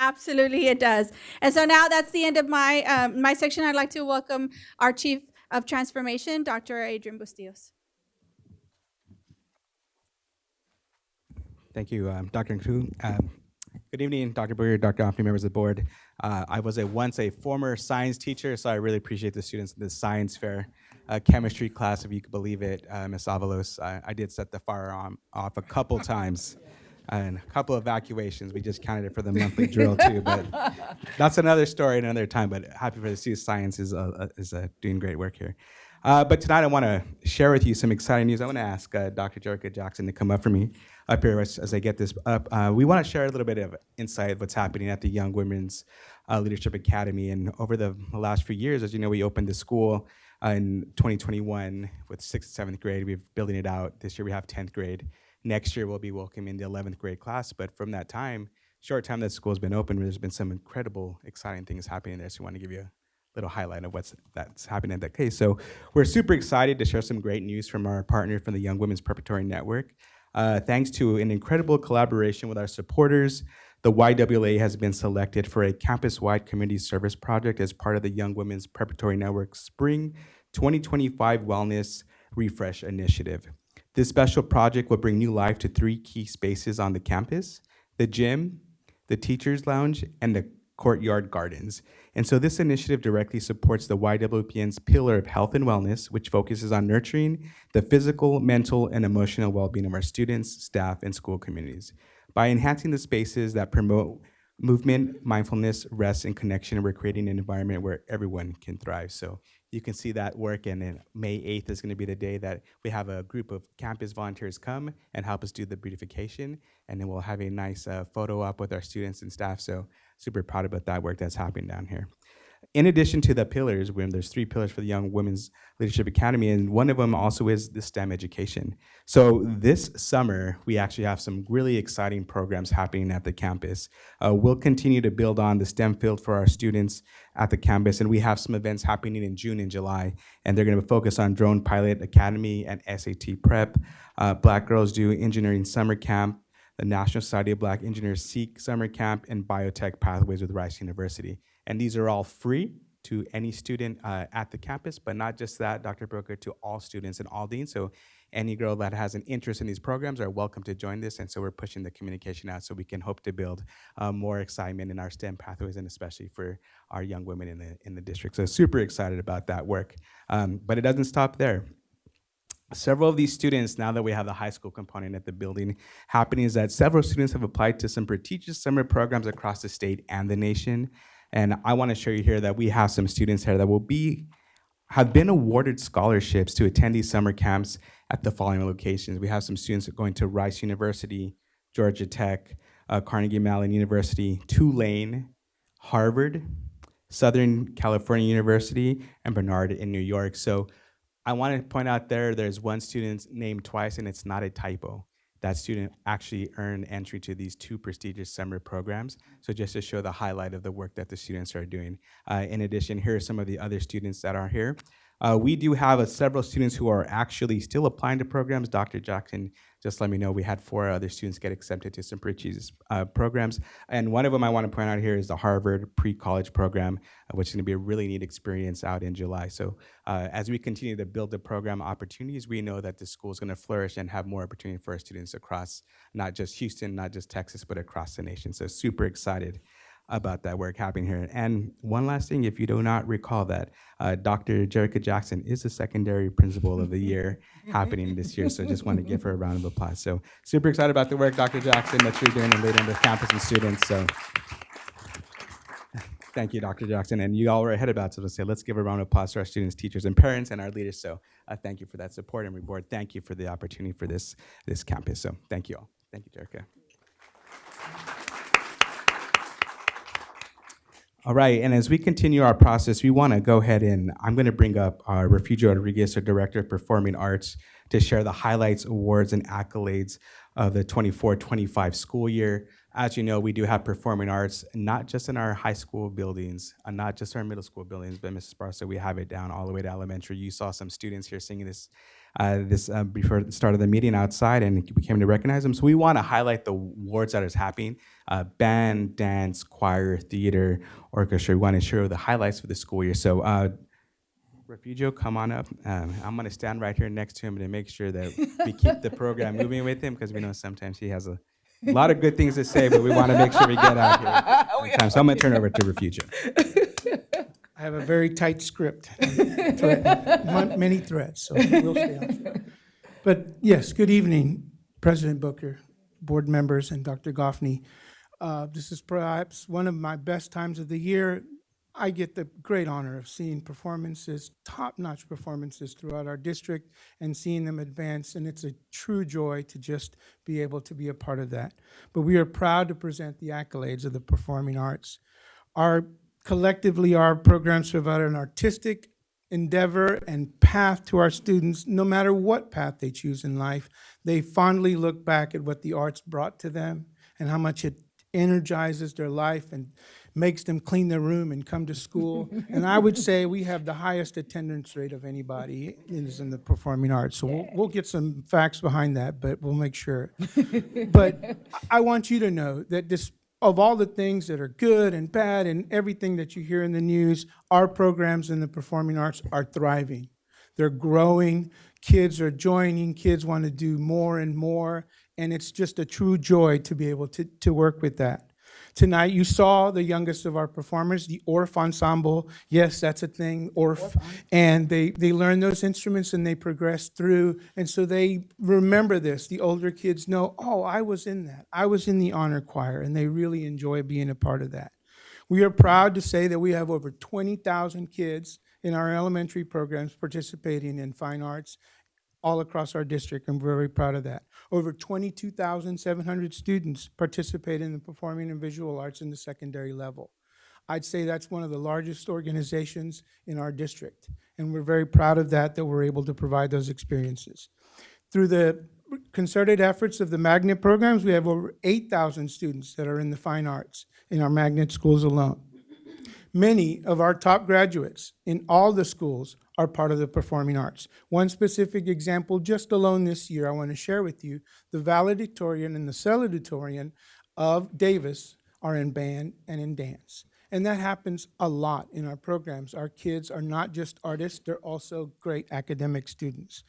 Absolutely, it does. And so now that's the end of my my section. I'd like to welcome our Chief of Transformation, Dr. Adrian Bustillos. Thank you, Dr. Nku. Good evening, Dr. Boyer, Dr. Goffney, members of the board. I was once a former science teacher, so I really appreciate the students in this science fair. Chemistry class, if you could believe it, Ms. Avalos. I did set the fire off a couple times and a couple evacuations. We just counted it for the monthly drill too, but that's another story another time, but happy for the students. Science is doing great work here. But tonight I want to share with you some exciting news. I want to ask Dr. Jerica Jackson to come up for me up here as I get this up. We want to share a little bit of insight of what's happening at the Young Women's Leadership Academy. And over the last few years, as you know, we opened the school in 2021 with 6th and 7th grade. We're building it out. This year we have 10th grade. Next year we'll be welcoming the 11th grade class. But from that time, short time that school's been open, there's been some incredible, exciting things happening there. So we want to give you a little highlight of that's happening in that case. So we're super excited to share some great news from our partner from the Young Women's Preparatory Network. Thanks to an incredible collaboration with our supporters, the YWA has been selected for a campus-wide community service project as part of the Young Women's Preparatory Network Spring 2025 Wellness Refresh Initiative. This special project will bring new life to 3 key spaces on the campus: the gym, the teacher's lounge, and the courtyard gardens. And so this initiative directly supports the YWPN's pillar of health and wellness, which focuses on nurturing the physical, mental, and emotional well-being of our students, staff, and school communities. By enhancing the spaces that promote movement, mindfulness, rest, and connection, we're creating an environment where everyone can thrive. So you can see that work, and then May 8th is going to be the day that we have a group of campus volunteers come and help us do the beautification, and then we'll have a nice photo op with our students and staff. So super proud about that work that's happening down here. In addition to the pillars, there's 3 pillars for the Young Women's Leadership Academy, and one of them also is the STEM education. So this summer, we actually have some really exciting programs happening at the campus. We'll continue to build on the STEM field for our students at the campus, and we have some events happening in June and July, and they're gonna focus on Drone Pilot Academy and SAT Prep. Black Girls Do Engineering Summer Camp, the National Society of Black Engineers Seek Summer Camp, and Biotech Pathways with Rice University. And these are all free to any student at the campus, but not just that, Dr. Brooker, to all students in Aldine. So any girl that has an interest in these programs are welcome to join this. And so we're pushing the communication out so we can hope to build more excitement in our STEM pathways, and especially for our young women in the district. So super excited about that work. But it doesn't stop there. Several of these students, now that we have the high school component at the building happening, is that several students have applied to some prestigious summer programs across the state and the nation. And I want to show you here that we have some students here that will be have been awarded scholarships to attend these summer camps at the following locations. We have some students going to Rice University, Georgia Tech, Carnegie Mellon University, Tulane, Harvard, Southern California University, and Bernard in New York. So I want to point out there's one student named twice, and it's not a typo. That student actually earned entry to these 2 prestigious summer programs. So just to show the highlight of the work that the students are doing. In addition, here are some of the other students that are here. We do have several students who are actually still applying to programs. Dr. Jackson just let me know we had 4 other students get accepted to some prestigious programs. And one of them I want to point out here is the Harvard pre-college program, which is going to be a really neat experience out in July. So as we continue to build the program opportunities, we know that the school is going to flourish and have more opportunity for our students across not just Houston, not just Texas, but across the nation. So super excited about that work happening here. And one last thing, if you do not recall that, Dr. Jerica Jackson is the secondary principal of the year happening this year. So just want to give her a round of applause. So super excited about the work, Dr. Jackson, that you're doing and leading the campus and students. So thank you, Dr. Jackson. And you all were ahead about, so to say, let's give a round of applause to our students, teachers, and parents, and our leaders. So thank you for that support, and board, thank you for the opportunity for this campus. So thank you all. Thank you, Jerica. All right, and as we continue our process, we want to go ahead and I'm going to bring up Refugio Rodriguez, our Director of Performing Arts, to share the highlights, awards, and accolades of the 24-25 school year. As you know, we do have performing arts, not just in our high school buildings, not just our middle school buildings, but Mrs. Barca, we have it down all the way to elementary. You saw some students here singing this before the start of the meeting outside, and we came to recognize them. So we want to highlight the awards that is happening: band, dance, choir, theater, orchestra. We want to share the highlights for the school year. So Refugio, come on up. I'm going to stand right here next to him to make sure that we keep the program moving with him, because we know sometimes he has a lot of good things to say, but we want to make sure we get out here on time. So I'm going to turn it over to Refugio. I have a very tight script, many threats, so we'll stay on track. But yes, good evening, President Booker, board members, and Dr. Goffney. This is perhaps one of my best times of the year. I get the great honor of seeing performances, top-notch performances throughout our district, and seeing them advance, and it's a true joy to just be able to be a part of that. But we are proud to present the accolades of the performing arts. Collectively, our programs provide an artistic endeavor and path to our students. No matter what path they choose in life, they fondly look back at what the arts brought to them and how much it energizes their life and makes them clean their room and come to school. And I would say we have the highest attendance rate of anybody in the performing arts. So we'll get some facts behind that, but we'll make sure. But I want you to know that of all the things that are good and bad and everything that you hear in the news, our programs in the performing arts are thriving. They're growing. Kids are joining. Kids want to do more and more. And it's just a true joy to be able to work with that. Tonight, you saw the youngest of our performers, the Orff Ensemble. Yes, that's a thing, Orff. And they learn those instruments and they progress through. And so they remember this. The older kids know, oh, I was in that. I was in the honor choir, and they really enjoy being a part of that. We are proud to say that we have over 20,000 kids in our elementary programs participating in fine arts all across our district. I'm very proud of that. Over 22,700 students participate in the performing and visual arts in the secondary level. I'd say that's one of the largest organizations in our district, and we're very proud of that we're able to provide those experiences. Through the concerted efforts of the magnet programs, we have over 8,000 students that are in the fine arts in our magnet schools alone. Many of our top graduates in all the schools are part of the performing arts. One specific example, just alone this year, I want to share with you, the valedictorian and the salutatorian of Davis are in band and in dance. And that happens a lot in our programs. Our kids are not just artists, they're also great academic students.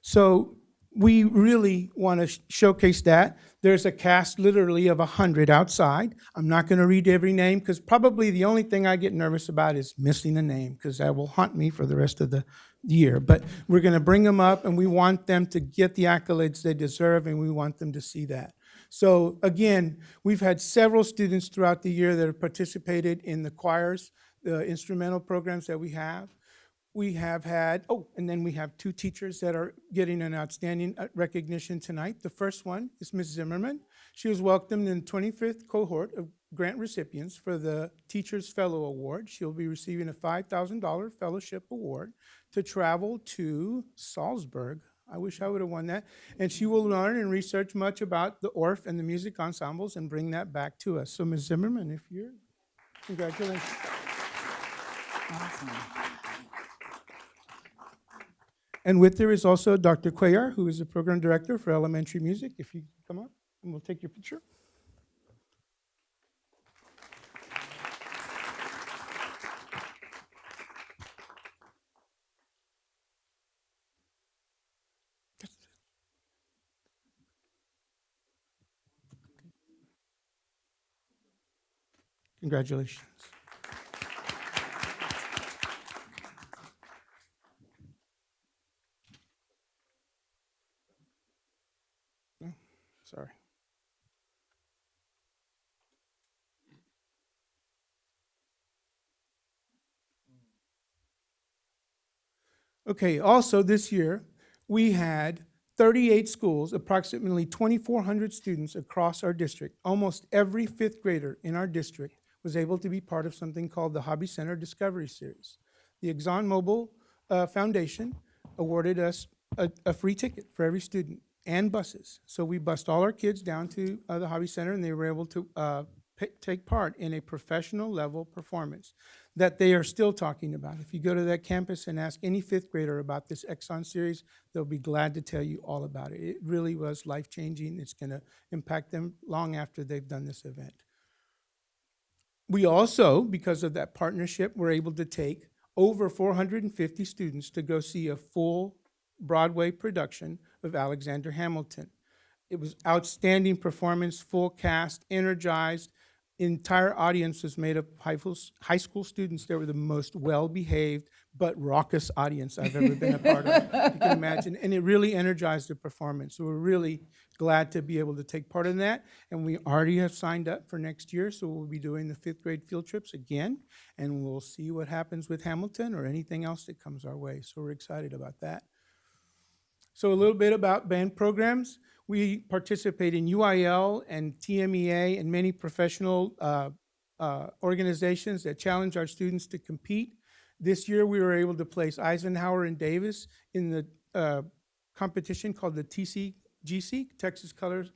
So we really want to showcase that. There's a cast literally of 100 outside. I'm not going to read every name, because probably the only thing I get nervous about is missing a name, because that will haunt me for the rest of the year. But we're going to bring them up, and we want them to get the accolades they deserve, and we want them to see that. So again, we've had several students throughout the year that have participated in the choirs, the instrumental programs that we have. we have had, oh, and then we have two teachers that are getting an outstanding recognition tonight. The first one is Ms. Zimmerman. She was welcomed in the 25th cohort of grant recipients for the Teachers Fellow Award. She'll be receiving a $5,000 fellowship award to travel to Salzburg. I wish I would have won that. And she will learn and research much about the Orff and the music ensembles and bring that back to us. So Ms. Zimmerman, if you're, congratulations. Awesome. And with there is also Dr. Cuellar, who is the program director for elementary music. If you come up, and we'll take your picture. Congratulations. Oh, sorry. Okay, also this year, we had 38 schools, approximately 2,400 students across our district. Almost every fifth grader in our district was able to be part of something called the Hobby Center Discovery Series. The ExxonMobil Foundation awarded us a free ticket for every student and buses. So we bused all our kids down to the Hobby Center, and they were able to take part in a professional level performance that they are still talking about. If you go to that campus and ask any fifth grader about this Exxon series, they'll be glad to tell you all about it. It really was life-changing. It's gonna impact them long after they've done this event. We also, because of that partnership, were able to take over 450 students to go see a full Broadway production of Alexander Hamilton. It was outstanding performance, full cast, energized. Entire audience was made of high school students. They were the most well-behaved but raucous audience I've ever been a part of, you can imagine. And it really energized the performance. So we're really glad to be able to take part in that. And we already have signed up for next year, so we'll be doing the fifth grade field trips again. And we'll see what happens with Hamilton or anything else that comes our way. So we're excited about that. So a little bit about band programs. We participate in UIL and TMEA and many professional organizations that challenge our students to compete. This year, we were able to place Eisenhower and Davis in the competition called the TCGC, Texas Color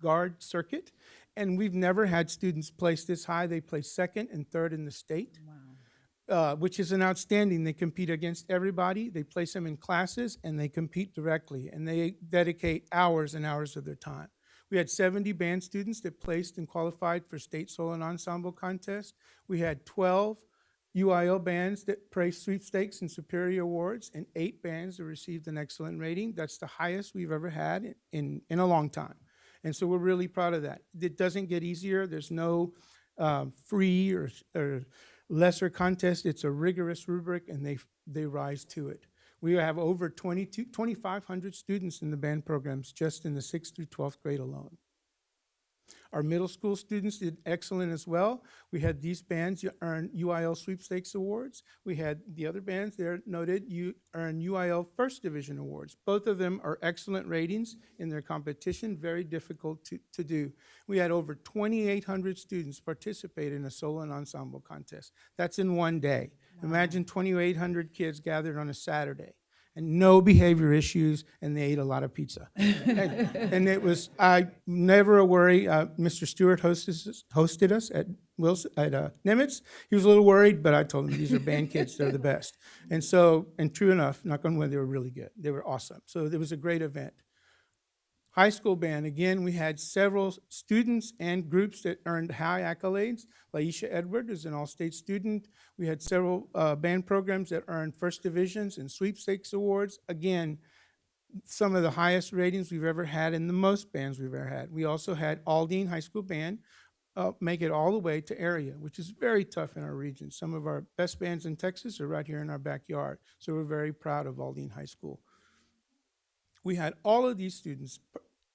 Guard Circuit. And we've never had students place this high. They placed second and third in the state. Wow. Which is an outstanding. They compete against everybody. They place them in classes, and they compete directly, and they dedicate hours and hours of their time. We had 70 band students that placed and qualified for state solo and ensemble contest. We had 12 UIL bands that placed sweepstakes and superior awards, and 8 bands that received an excellent rating. That's the highest we've ever had in a long time. And so we're really proud of that. It doesn't get easier. There's no free or lesser contest. It's a rigorous rubric, and they rise to it. We have over 2,500 students in the band programs just in the 6th through 12th grade alone. Our middle school students did excellent as well. We had these bands earn UIL sweepstakes awards. We had the other bands there noted earn UIL first division awards. Both of them are excellent ratings in their competition, very difficult to do. We had over 2,800 students participate in a solo and ensemble contest. That's in one day. Wow. Imagine 2,800 kids gathered on a Saturday. And no behavior issues, and they ate a lot of pizza. and it was never a worry. Mr. Stewart hosted us at Nimitz. He was a little worried, but I told him these are band kids; they're the best. And true enough, knock on wood, they were really good. They were awesome. So it was a great event. High school band, again, we had several students and groups that earned high accolades. Laisha Edward is an all-state student. We had several band programs that earned first divisions and sweepstakes awards. Again, some of the highest ratings we've ever had in the most bands we've ever had. We also had Aldine High School Band make it all the way to area, which is very tough in our region. Some of our best bands in Texas are right here in our backyard. So we're very proud of Aldine High School. We had all of these students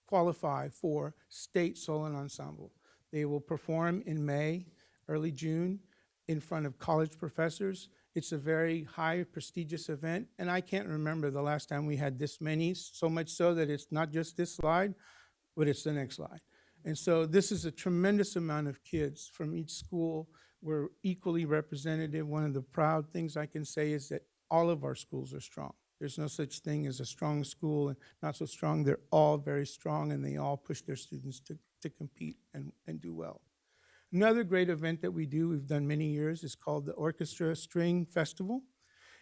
qualify for state solo and ensemble. They will perform in May, early June, in front of college professors It's a very high prestigious event, and I can't remember the last time we had this many, so much so that it's not just this slide, but it's the next slide. And so this is a tremendous amount of kids from each school. We're equally representative. One of the proud things I can say is that all of our schools are strong. There's no such thing as a strong school and not so strong. They're all very strong, and they all push their students to compete and do well. Another great event that we do, we've done many years, is called the Orchestra String Festival,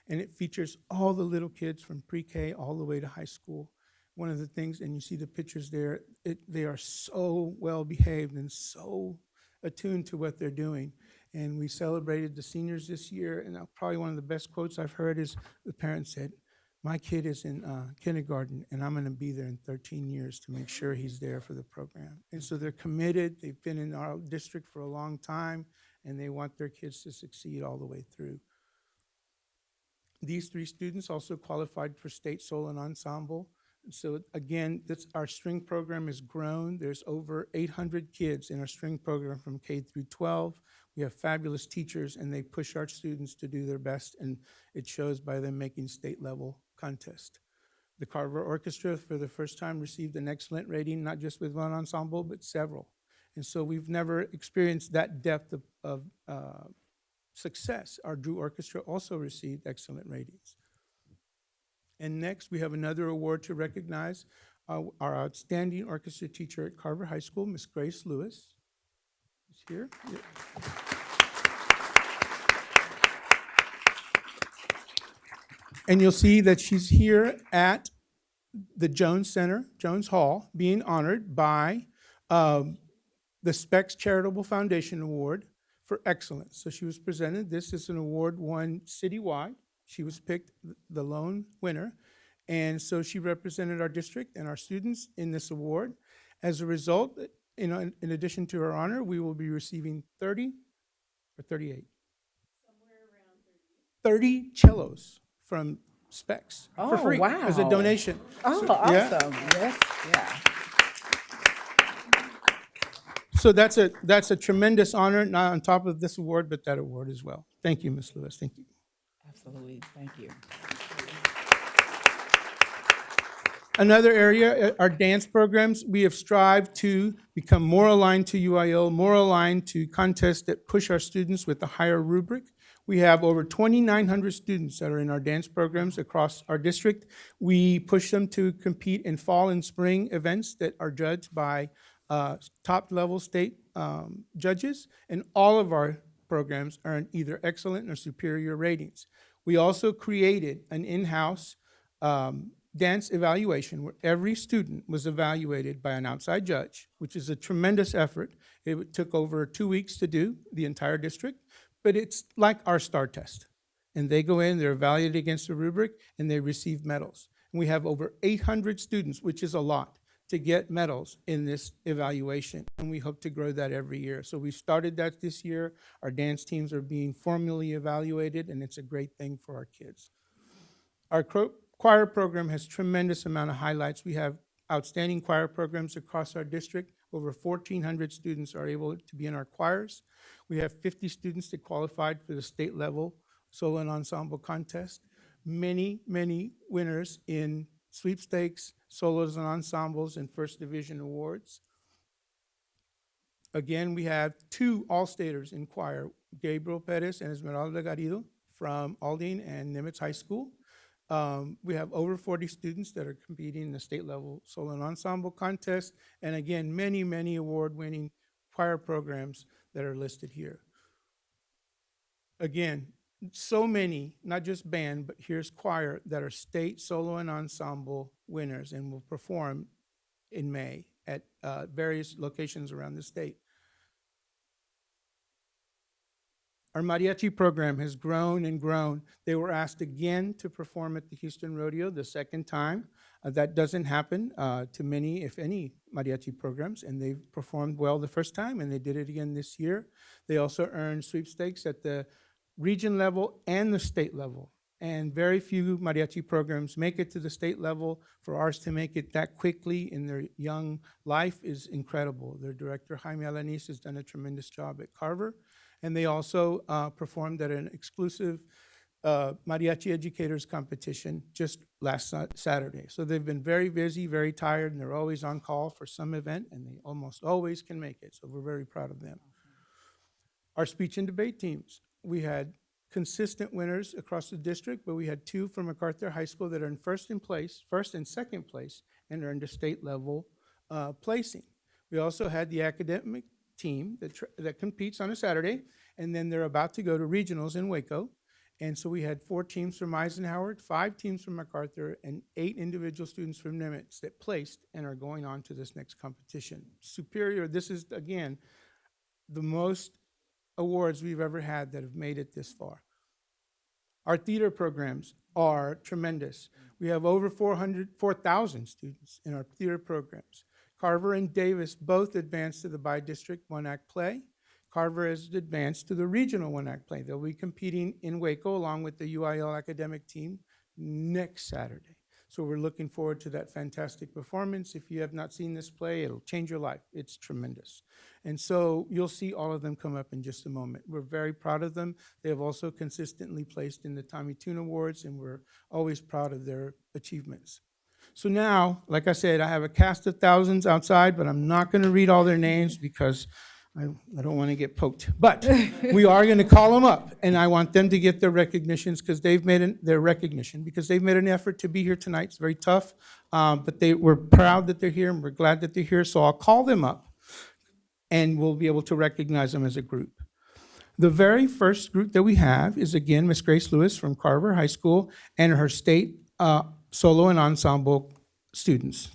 and it features all the little kids from pre-K all the way to high school. One of the things, and you see the pictures there, they are so well behaved and so attuned to what they're doing. And we celebrated the seniors this year, and probably one of the best quotes I've heard is the parent said, "My kid is in kindergarten, and I'm going to be there in 13 years to make sure he's there for the program." And so they're committed. They've been in our district for a long time, and they want their kids to succeed all the way through. These 3 students also qualified for state solo and ensemble. So again, our string program has grown. There's over 800 kids in our string program from K through 12. We have fabulous teachers, and they push our students to do their best, and it shows by them making state level contest. The Carver Orchestra, for the first time, received an excellent rating, not just with one ensemble, but several. And so we've never experienced that depth of success. Our Drew Orchestra also received excellent ratings. And next, we have another award to recognize our outstanding orchestra teacher at Carver High School, Miss Grace Lewis. Is here. Yeah. And you'll see that she's here at the Jones Center, Jones Hall, being honored by the Specs Charitable Foundation Award for Excellence. So she was presented. This is an award won citywide. She was picked the lone winner. And so she represented our district and our students in this award. As a result, in addition to her honor, we will be receiving 30 or 38? Somewhere around 30 cellos from Specs for free as a donation. Oh, So, yeah. awesome. Yes, yeah. So that's a tremendous honor, not on top of this award, but that award as well. Thank you, Ms. Lewis. Thank you. Absolutely. Thank you. Another area, our dance programs, we have strived to become more aligned to UIL, more aligned to contests that push our students with a higher rubric. We have over 2,900 students that are in our dance programs across our district. We push them to compete in fall and spring events that are judged by top-level state judges, and all of our programs earn either excellent or superior ratings. We also created an in-house dance evaluation where every student was evaluated by an outside judge, which is a tremendous effort. It took over 2 weeks to do, the entire district, but it's like our STAR test. And they go in, they're evaluated against the rubric, and they receive medals. And we have over 800 students, which is a lot, to get medals in this evaluation, and we hope to grow that every year. So we started that this year. Our dance teams are being formally evaluated, and it's a great thing for our kids. Our choir program has tremendous amount of highlights. We have outstanding choir programs across our district. Over 1,400 students are able to be in our choirs. We have 50 students that qualified for the state level solo and ensemble contest. Many, many winners in sweepstakes, solos and ensembles, and first division awards. Again, we have 2 all-staters in choir, Gabriel Perez and Esmeralda Garrido from Aldine and Nimitz High School. We have over 40 students that are competing in the state level solo and ensemble contest. And again, many, many award-winning choir programs that are listed here. Again, so many, not just band, but here's choir that are state solo and ensemble winners and will perform in May at various locations around the state. Our mariachi program has grown and grown. They were asked again to perform at the Houston Rodeo the second time. That doesn't happen to many, if any, mariachi programs, and they've performed well the first time, and they did it again this year. They also earned sweepstakes at the region level and the state level. And very few mariachi programs make it to the state level. For ours to make it that quickly in their young life is incredible. Their director, Jaime Alanis, has done a tremendous job at Carver. And they also performed at an exclusive mariachi educators competition just last Saturday. So they've been very busy, very tired, and they're always on call for some event, and they almost always can make it. So we're very proud of them. Our speech and debate teams, we had consistent winners across the district, but we had 2 from MacArthur High School that are in first and second place, and earned a state level placing. We also had the academic team that competes on a Saturday, and then they're about to go to regionals in Waco. And so we had 4 teams from Eisenhower, 5 teams from MacArthur, and 8 individual students from Nimitz that placed and are going on to this next competition. Superior, this is, again, the most awards we've ever had that have made it this far. Our theater programs are tremendous. We have over 4,000 students in our theater programs. Carver and Davis both advanced to the bi-district one-act play. Carver has advanced to the regional one-act play. They'll be competing in Waco along with the UIL academic team next Saturday. So we're looking forward to that fantastic performance. If you have not seen this play, it'll change your life. It's tremendous. And so you'll see all of them come up in just a moment. We're very proud of them. They have also consistently placed in the Tommy Tune Awards, and we're always proud of their achievements. So now, like I said, I have a cast of thousands outside, but I'm not going to read all their names because I don't want to get poked. But we are going to call them up, and I want them to get their recognitions because they've made their recognition because they've made an effort to be here tonight. It's very tough, but we're proud that they're here, and we're glad that they're here. So I'll call them up, and we'll be able to recognize them as a group. The very first group that we have is, again, Miss Grace Lewis from Carver High School and her state solo and ensemble students.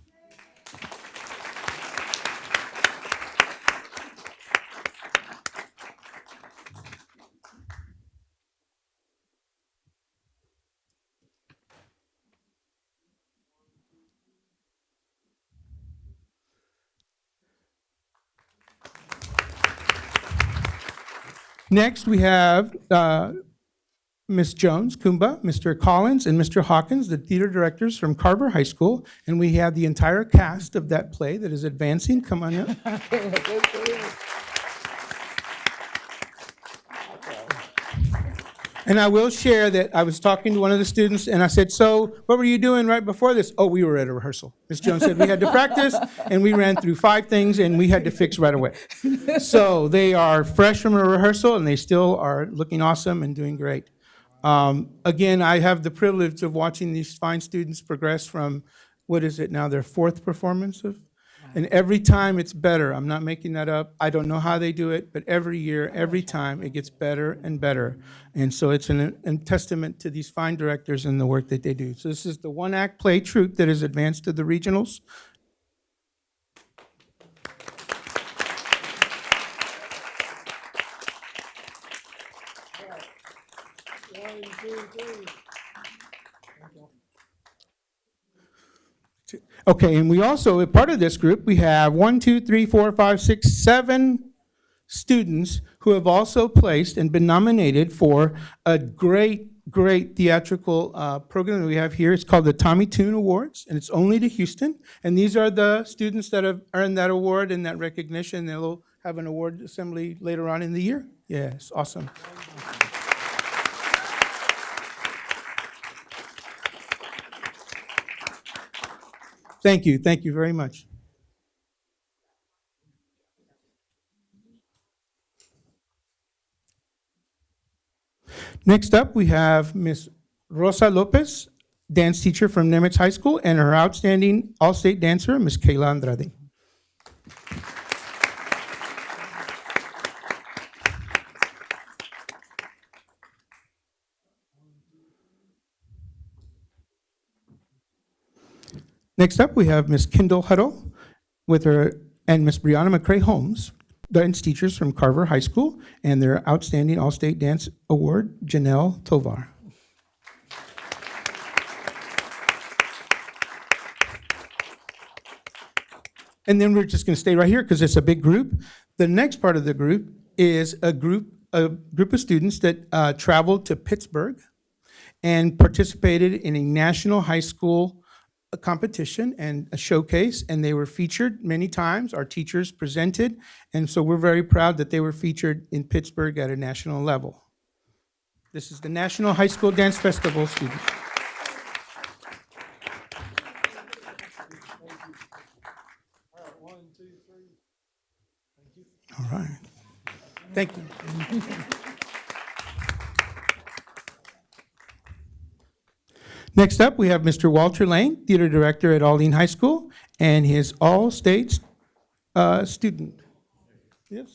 Next, we have Ms. Jones, Kumba, Mr. Collins, and Mr. Hawkins, the theater directors from Carver High School. And we have the entire cast of that play that is advancing. Come on up. And I will share that I was talking to one of the students, and I said, so what were you doing right before this? Oh, we were at a rehearsal. Ms. Jones said we had to practice, and we ran through 5 things, and we had to fix right away. So they are fresh from a rehearsal, and they still are looking awesome and doing great. Again, I have the privilege of watching these fine students progress from, what is it now, their 4th performance of? And every time it's better. I'm not making that up. I don't know how they do it, but every year, every time, it gets better and better. And so it's a testament to these fine directors and the work that they do. So this is the one-act play troupe that is advanced to the regionals. Okay, and we also, a part of this group, we have 1, 2, 3, 4, 5, 6, 7 students who have also placed and been nominated for a great theatrical program that we have here. It's called the Tommy Tune Awards, and it's only to Houston. And these are the students that have earned that award and that recognition. They'll have an award assembly later on in the year. Yes, awesome. Thank you very much. Next up, we have Miss Rosa Lopez, dance teacher from Nimitz High School, and her outstanding all-state dancer, Miss Kayla Andrade. Next up, we have Miss Kendall Huddle with her and Miss Brianna McCrae Holmes, dance teachers from Carver High School, and their outstanding all-state dance award, Janelle Tovar. And then we're just going to stay right here because it's a big group. The next part of the group is a group of students that traveled to Pittsburgh and participated in a national high school competition and a showcase, and they were featured many times. Our teachers presented, and so we're very proud that they were featured in Pittsburgh at a national level. This is the National High School Dance Festival students. All right. Thank you. Next up, we have Mr. Walter Lane, Theater Director at Aldine High School, and his all-state student. Yes.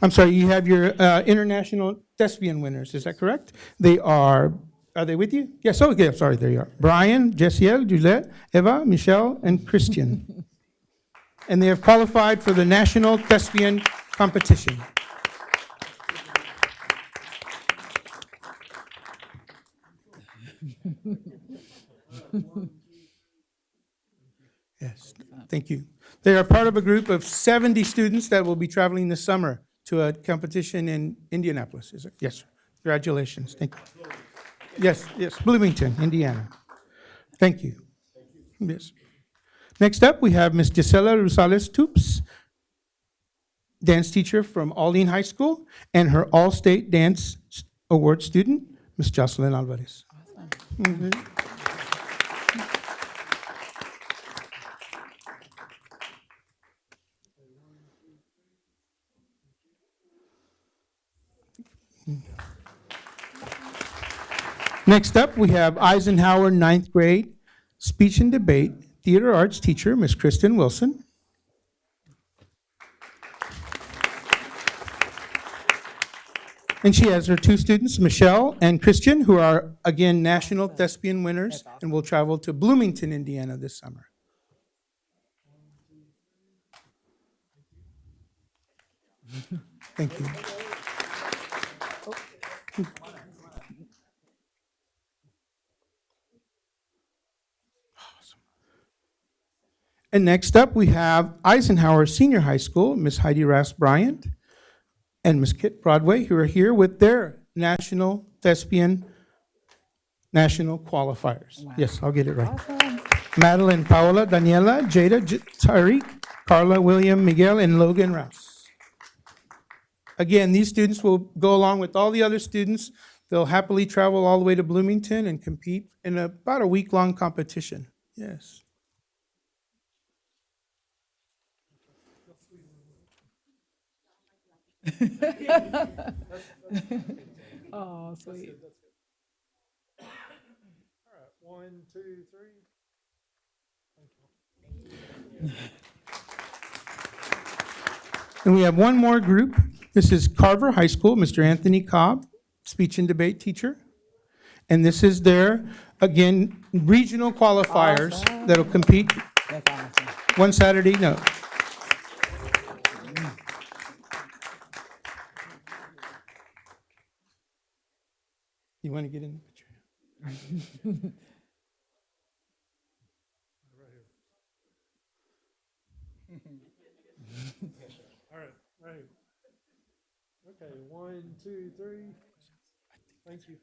I'm sorry, you have your international thespian winners, is that correct? They are they with you? Yes, okay, I'm sorry, there you are. Brian, Jessiel, Juliette, Eva, Michelle, and Christian. And they have qualified for the National Thespian Competition. Yes, thank you. They are part of a group of 70 students that will be traveling this summer to a competition in Indianapolis. Is it? Yes, sir. Congratulations. Thank you. Yes, yes, Bloomington, Indiana. Thank you. Yes. Next up, we have Ms. Gisela Rosales Toops, dance teacher from Aldine High School, and her All-State Dance Award student, Ms. Jocelyn Alvarez. Mhm. Next up, we have Eisenhower ninth grade speech and debate theater arts teacher, Ms. Kristen Wilson. And she has her two students, Michelle and Christian, who are, again, national thespian winners and will travel to Bloomington, Indiana this summer. Thank you. And next up, we have Eisenhower Senior High School, Ms. Heidi Rass Bryant and Ms. Kit Broadway, who are here with their national thespian national qualifiers. Yes, I'll get it right. Madeline, Paola, Daniela, Jada, Tariq, Carla, William, Miguel, and Logan Rouse. Again, these students will go along with all the other students. They'll happily travel all the way to Bloomington and compete in about a week-long competition. Yes. Oh, sweet. All right, 1, 2, 3. And we have one more group. This is Carver High School, Mr. Anthony Cobb, speech and debate teacher. And this is their, again, regional qualifiers that'll compete one Saturday. No. You want to get in the picture? All right, right. Okay, 1, 2, 3. Thank you.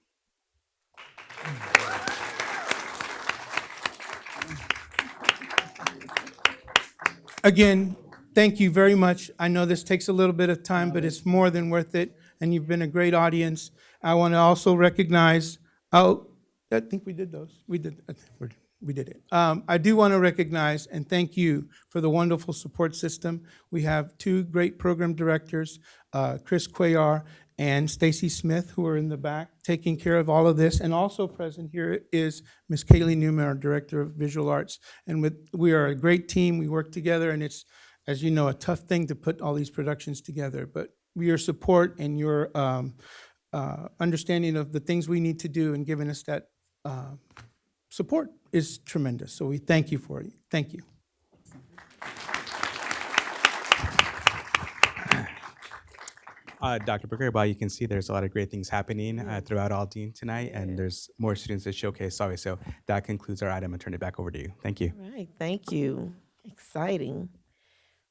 Again, thank you very much. I know this takes a little bit of time, but it's more than worth it, and you've been a great audience. I want to also recognize, I think we did those. We did it. I do want to recognize and thank you for the wonderful support system. We have two great program directors, Chris Cuellar and Stacy Smith, who are in the back taking care of all of this. And also present here is Ms. Kaylee Newman, our Director of Visual Arts. And we are a great team. We work together, and it's, as you know, a tough thing to put all these productions together. But your support and your understanding of the things we need to do and giving us that support is tremendous. So we thank you for it. Thank you. Dr. Booker, well, you can see there's a lot of great things happening throughout Aldine tonight, and there's more students to showcase. Sorry, so that concludes our item. I'll turn it back over to you. Thank you. All right, thank you. Exciting.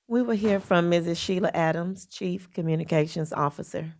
We will hear from Mrs. Sheila Adams, Chief Communications Officer.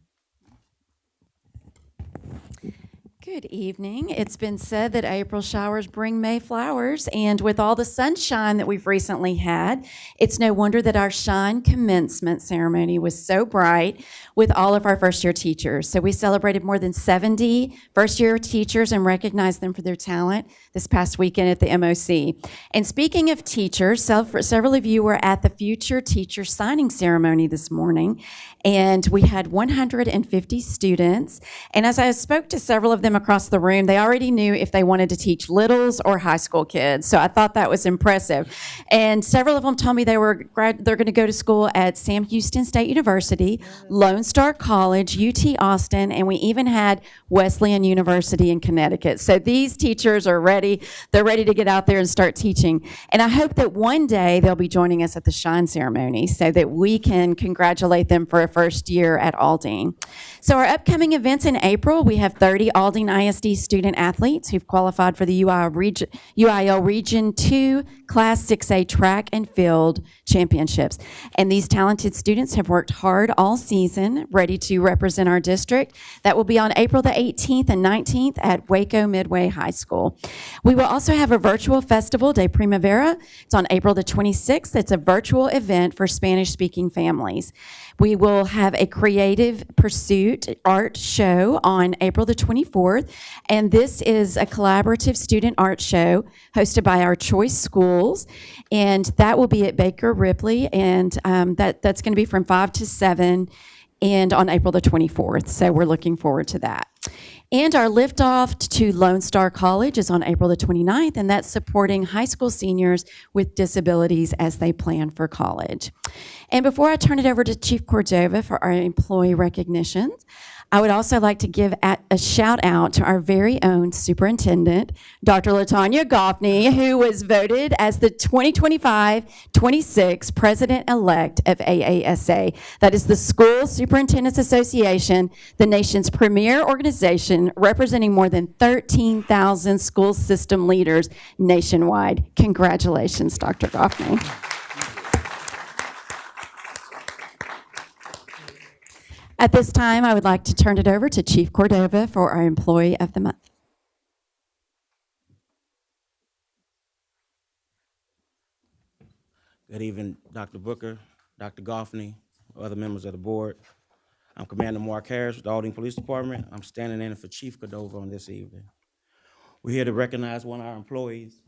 Good evening. It's been said that April showers bring May flowers, and with all the sunshine that we've recently had, it's no wonder that our Shine commencement ceremony was so bright with all of our first-year teachers. So we celebrated more than 70 first-year teachers and recognized them for their talent this past weekend at the MOC. And speaking of teachers, several of you were at the Future Teacher Signing Ceremony this morning, and we had 150 students. And as I spoke to several of them across the room, they already knew if they wanted to teach littles or high school kids. So I thought that was impressive. And several of them told me they're going to go to school at Sam Houston State University, Lone Star College, UT Austin, and we even had Wesleyan University in Connecticut. So these teachers are ready. They're ready to get out there and start teaching. And I hope that one day they'll be joining us at the Shine ceremony so that we can congratulate them for a first year at Aldine. So our upcoming events in April, we have 30 Aldine ISD student athletes who've qualified for the UIL Region 2 Class 6A Track and Field Championships. And these talented students have worked hard all season, ready to represent our district. That will be on April the 18th and 19th at Waco Midway High School. We will also have a virtual Festival de Primavera. It's on April the 26th. It's a virtual event for Spanish-speaking families. We will have a Creative Pursuit art show on April the 24th, and this is a collaborative student art show hosted by our choice schools, and that will be at Baker Ripley, and that's going to be from 5 to 7 and on April the 24th, so we're looking forward to that. And our liftoff to Lone Star College is on April the 29th, and that's supporting high school seniors with disabilities as they plan for college. And before I turn it over to Chief Cordova for our employee recognitions, I would also like to give a shout out to our very own superintendent, Dr. LaTanya Goffney, who was voted as the 2025-26 president-elect of AASA. That is the School Superintendents Association, the nation's premier organization representing more than 13,000 school system leaders nationwide. Congratulations, Dr. Goffney. At this time, I would like to turn it over to Chief Cordova for our Employee of the Month. Good evening, Dr. Booker, Dr. Goffney, other members of the board. I'm Commander Mark Harris with the Aldine Police Department. I'm standing in for Chief Cordova on this evening. We're here to recognize one of our employees,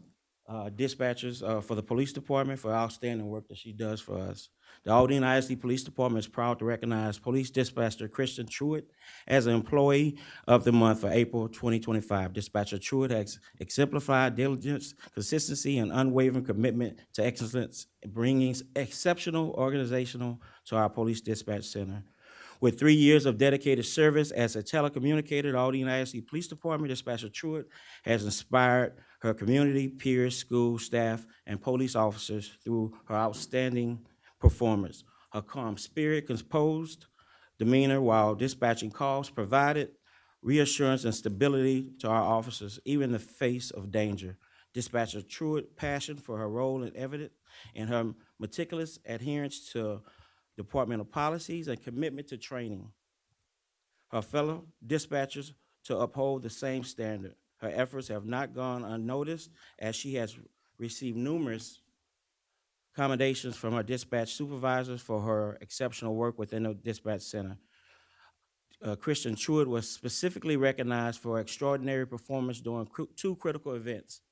dispatchers for the police department for outstanding work that she does for us. The Aldine ISD Police Department is proud to recognize police dispatcher Christian Truitt as an employee of the month for April 2025. Dispatcher Truitt has exemplified diligence, consistency, and unwavering commitment to excellence, bringing exceptional organizational to our police dispatch center. With 3 years of dedicated service as a telecommunicator, the Aldine ISD Police Department, Dispatcher Truitt has inspired her community, peers, school staff, and police officers through her outstanding performance. Her calm spirit, composed demeanor while dispatching calls provided reassurance and stability to our officers, even in the face of danger. Dispatcher Truitt's passion for her role is evident in her meticulous adherence to departmental policies and commitment to training her fellow dispatchers to uphold the same standard. Her efforts have not gone unnoticed as she has received numerous commendations from her dispatch supervisors for her exceptional work within the dispatch center. Christian Truitt was specifically recognized for extraordinary performance during two critical events.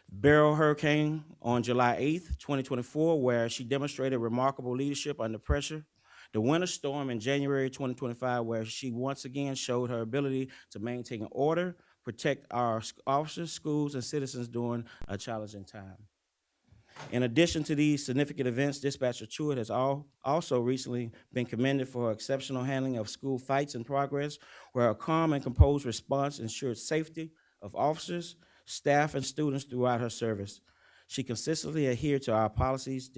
Beryl Hurricane on July 8th, 2024, where she demonstrated remarkable leadership under pressure. The winter storm in January 2025, where she once again showed her ability to maintain order, protect our officers, schools, and citizens during a challenging time. In addition to these significant events, Dispatcher Truitt has also recently been commended for her exceptional handling of school fights in progress, where her calm and composed response ensured safety of officers, staff, and students throughout her service. She consistently adhered to our policies,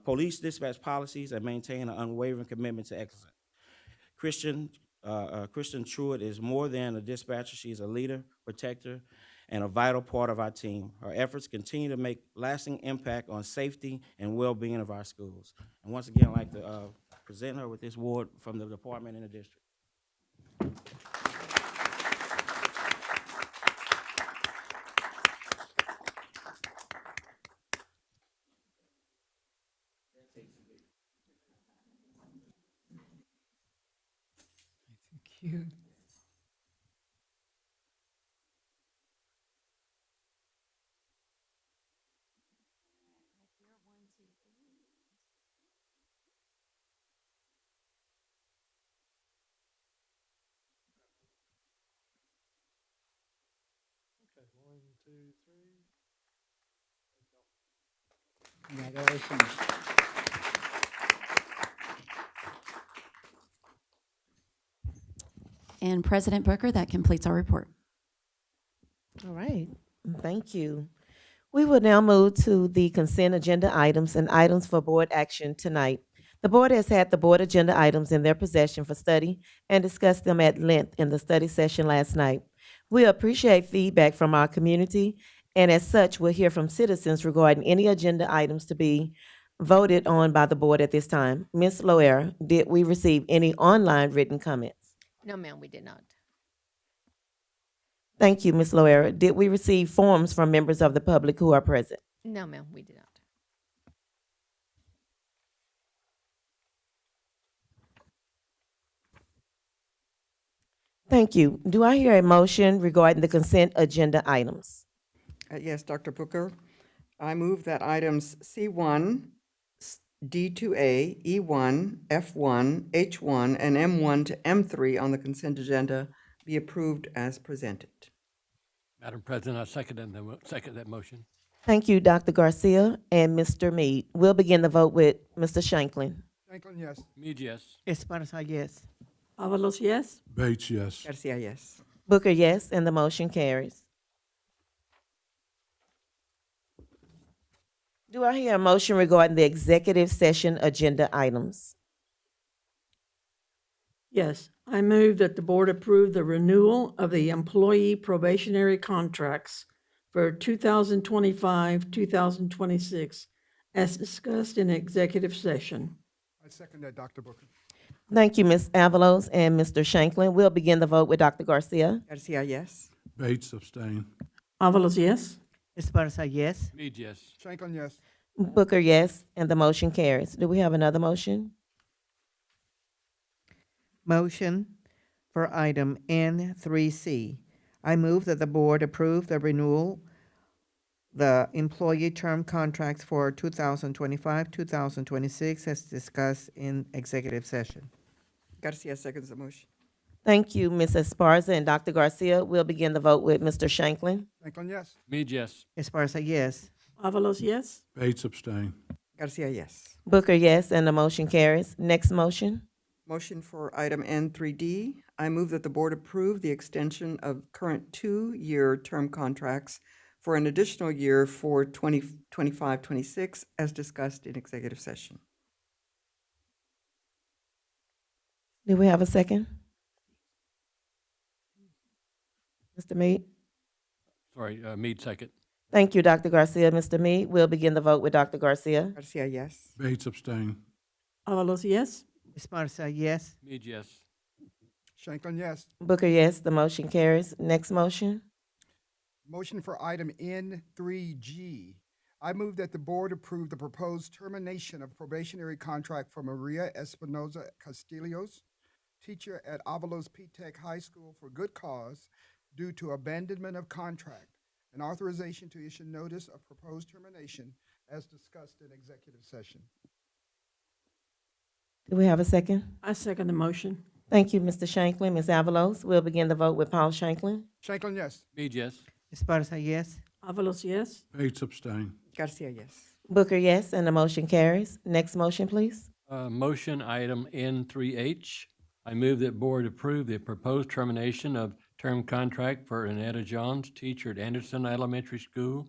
police dispatch policies, and maintained an unwavering commitment to excellence. Christian Truitt is more than a dispatcher. She's a leader, protector, and a vital part of our team. Her efforts continue to make lasting impact on safety and well-being of our schools. And once again, I'd like to present her with this award from the department and the district. you. Congratulations. And President Booker, that completes our report. All right, thank you. We will now move to the consent agenda items and items for board action tonight. The board has had the board agenda items in their possession for study and discussed them at length in the study session last night. We appreciate feedback from our community, and as such, we'll hear from citizens regarding any agenda items to be voted on by the board at this time. Ms. Loera, did we receive any online written comments? No, ma'am, we did not. Thank you, Ms. Loera. Did we receive forms from members of the public who are present? No, ma'am, we did not. Thank you. Do I hear a motion regarding the consent agenda items? Yes, Dr. Booker. I move that items C1, D2A, E1, F1, H1, and M1 to M3 on the consent agenda be approved as presented. Madam President, I second that motion. Thank you, Dr. Garcia and Mr. Mead. We'll begin the vote with Mr. Shanklin. Shanklin, yes. Mead, yes. Esparza, yes. Avalos, yes. Bates, yes. Garcia, yes. Booker, yes, and the motion carries. Do I hear a motion regarding the executive session agenda items? Yes, I move that the board approve the renewal of the employee probationary contracts for 2025, 2026, as discussed in executive session. I second that, Dr. Booker. Thank you, Ms. Avalos and Mr. Shanklin. We'll begin the vote with Dr. Garcia. Garcia, yes. Bates, abstain. Avalos, yes. Esparza, yes. Mead, yes. Shanklin, yes. Booker, yes, and the motion carries. Do we have another motion? Motion for item N3C. I move that the board approve the renewal, the employee term contracts for 2025, 2026 as discussed in executive session. Garcia seconds the motion. Thank you, Ms. Esparza and Dr. Garcia. We'll begin the vote with Mr. Shanklin. Shanklin, yes. Mead, yes. Esparza, yes. Avalos, yes. Bates, abstain. Garcia, yes. Booker, yes, and the motion carries. Next motion. Motion for item N3D. I move that the board approve the extension of current 2-year term contracts for an additional year for 2025-26 as discussed in executive session. Do we have a second? Mr. Mead? Sorry, Mead, second. Thank you, Dr. Garcia. Mr. Mead, we'll begin the vote with Dr. Garcia. Garcia, yes. Bates, abstain. Avalos, yes. Esparza, yes. Mead, yes. Shanklin, yes. Booker, yes, the motion carries. Next motion. Motion for item N3G. I move that the board approve the proposed termination of probationary contract for Maria Espinoza Castillos, teacher at Avalos P-Tech High School for good cause due to abandonment of contract, and authorization to issue notice of proposed termination as discussed in executive session. Do we have a second? I second the motion. Thank you, Mr. Shanklin. Ms. Avalos, we'll begin the vote with Paul Shanklin. Shanklin, yes. Mead, yes. Esparza, yes. Avalos, yes. Bates, abstain. Garcia, yes. Booker, yes, and the motion carries. Next motion, please. Motion item N3H. I move that board approve the proposed termination of term contract for Annetta Johns, teacher at Anderson Elementary School,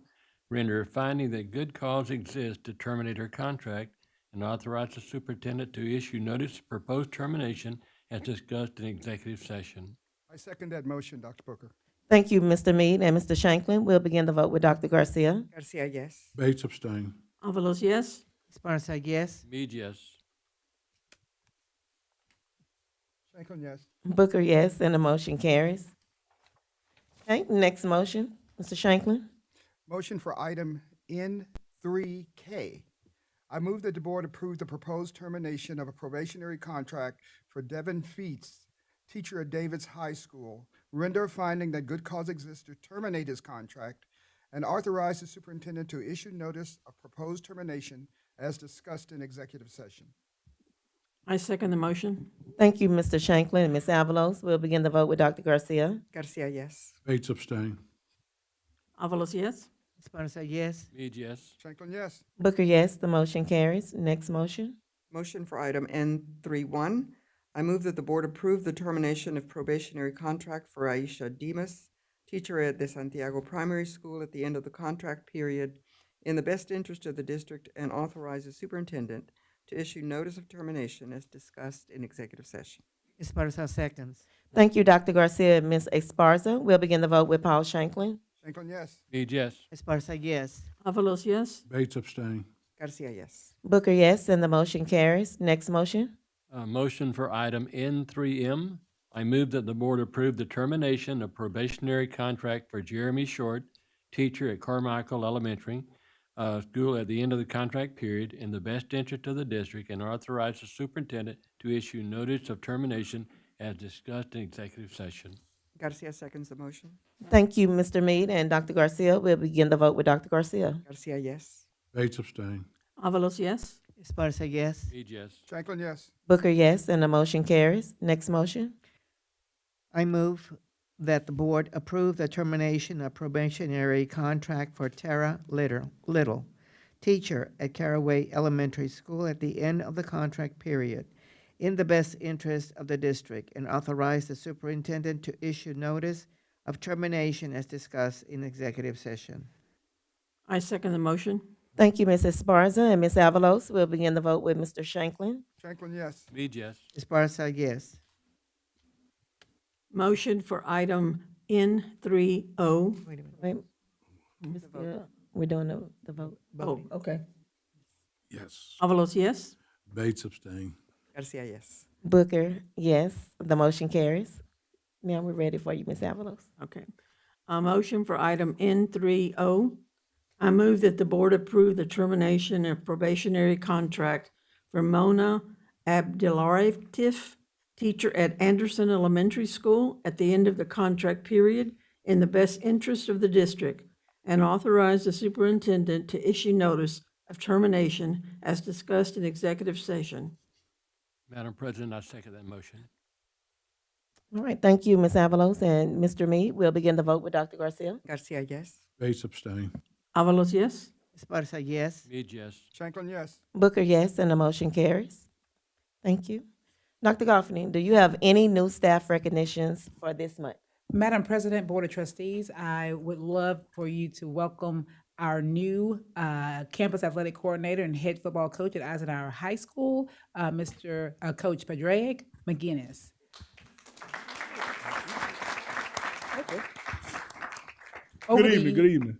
render a finding that good cause exists to terminate her contract, and authorize the superintendent to issue notice of proposed termination as discussed in executive session. I second that motion, Dr. Booker. Thank you, Mr. Mead and Mr. Shanklin. We'll begin the vote with Dr. Garcia. Garcia, yes. Bates, abstain. Avalos, yes. Esparza, yes. Mead, yes. Shanklin, yes. Booker, yes, and the motion carries. Okay, next motion, Mr. Shanklin. Motion for item N3K. I move that the board approve the proposed termination of a probationary contract for Devin Feets, teacher at David's High School, render a finding that good cause exists to terminate his contract, and authorize the superintendent to issue notice of proposed termination as discussed in executive session. I second the motion. Thank you, Mr. Shanklin and Ms. Avalos. We'll begin the vote with Dr. Garcia. Garcia, yes. Bates abstain. Avalos, yes. Esparza, yes. Mead, yes. Shanklin, yes. Booker, yes. The motion carries. Next motion. Motion for item N31. I move that the board approve the termination of probationary contract for Aisha Demas, teacher at the Santiago Primary School at the end of the contract period in the best interest of the district, and authorize the superintendent to issue notice of termination as discussed in executive session. Esparza, seconds. Thank you, Dr. Garcia and Ms. Esparza. We'll begin the vote with Paul Shanklin. Shanklin, yes. Mead, yes. Esparza, yes. Avalos, yes. Bates abstain. Garcia, yes. Booker, yes, and the motion carries. Next motion. Motion for item N3M. I move that the board approve the termination of probationary contract for Jeremy Short, teacher at Carmichael Elementary School at the end of the contract period in the best interest of the district, and authorize the superintendent to issue notice of termination as discussed in executive session. Garcia seconds the motion. Thank you, Mr. Mead and Dr. Garcia. We'll begin the vote with Dr. Garcia. Garcia, yes. Bates abstain. Avalos, yes. Esparza, yes. Mead, yes. Shanklin, yes. Booker, yes, and the motion carries. Next motion. I move that the board approve the termination of probationary contract for Tara Little, teacher at Caraway Elementary School at the end of the contract period, in the best interest of the district, and authorize the superintendent to issue notice of termination as discussed in executive session. I second the motion. Thank you, Ms. Esparza and Ms. Avalos. We'll begin the vote with Mr. Shanklin. Shanklin, yes. Mead, yes. Esparza, yes. Motion for item N30. Wait a minute. Wait, we're doing the vote. Oh, okay. Yes. Avalos, yes. Bates abstain. Garcia, yes. Booker, yes, the motion carries. Now we're ready for you, Ms. Avalos. Okay. A motion for item N30. I move that the board approve the termination of probationary contract for Mona Abdelatif, teacher at Anderson Elementary School at the end of the contract period in the best interest of the district, and authorize the superintendent to issue notice of termination as discussed in executive session. Madam President, I second that motion. All right, thank you, Ms. Avalos and Mr. Mead. We'll begin the vote with Dr. Garcia. Garcia, yes. Bates abstain. Avalos, yes. Esparza, yes. Mead, yes. Shanklin, yes. Booker, yes, and the motion carries. Thank you. Dr. Goffney, do you have any new staff recognitions for this month? Madam President, Board of Trustees, I would love for you to welcome our new campus athletic coordinator and head football coach at Eisenhower High School, Mr. Coach Padraig McGinnis. Good evening.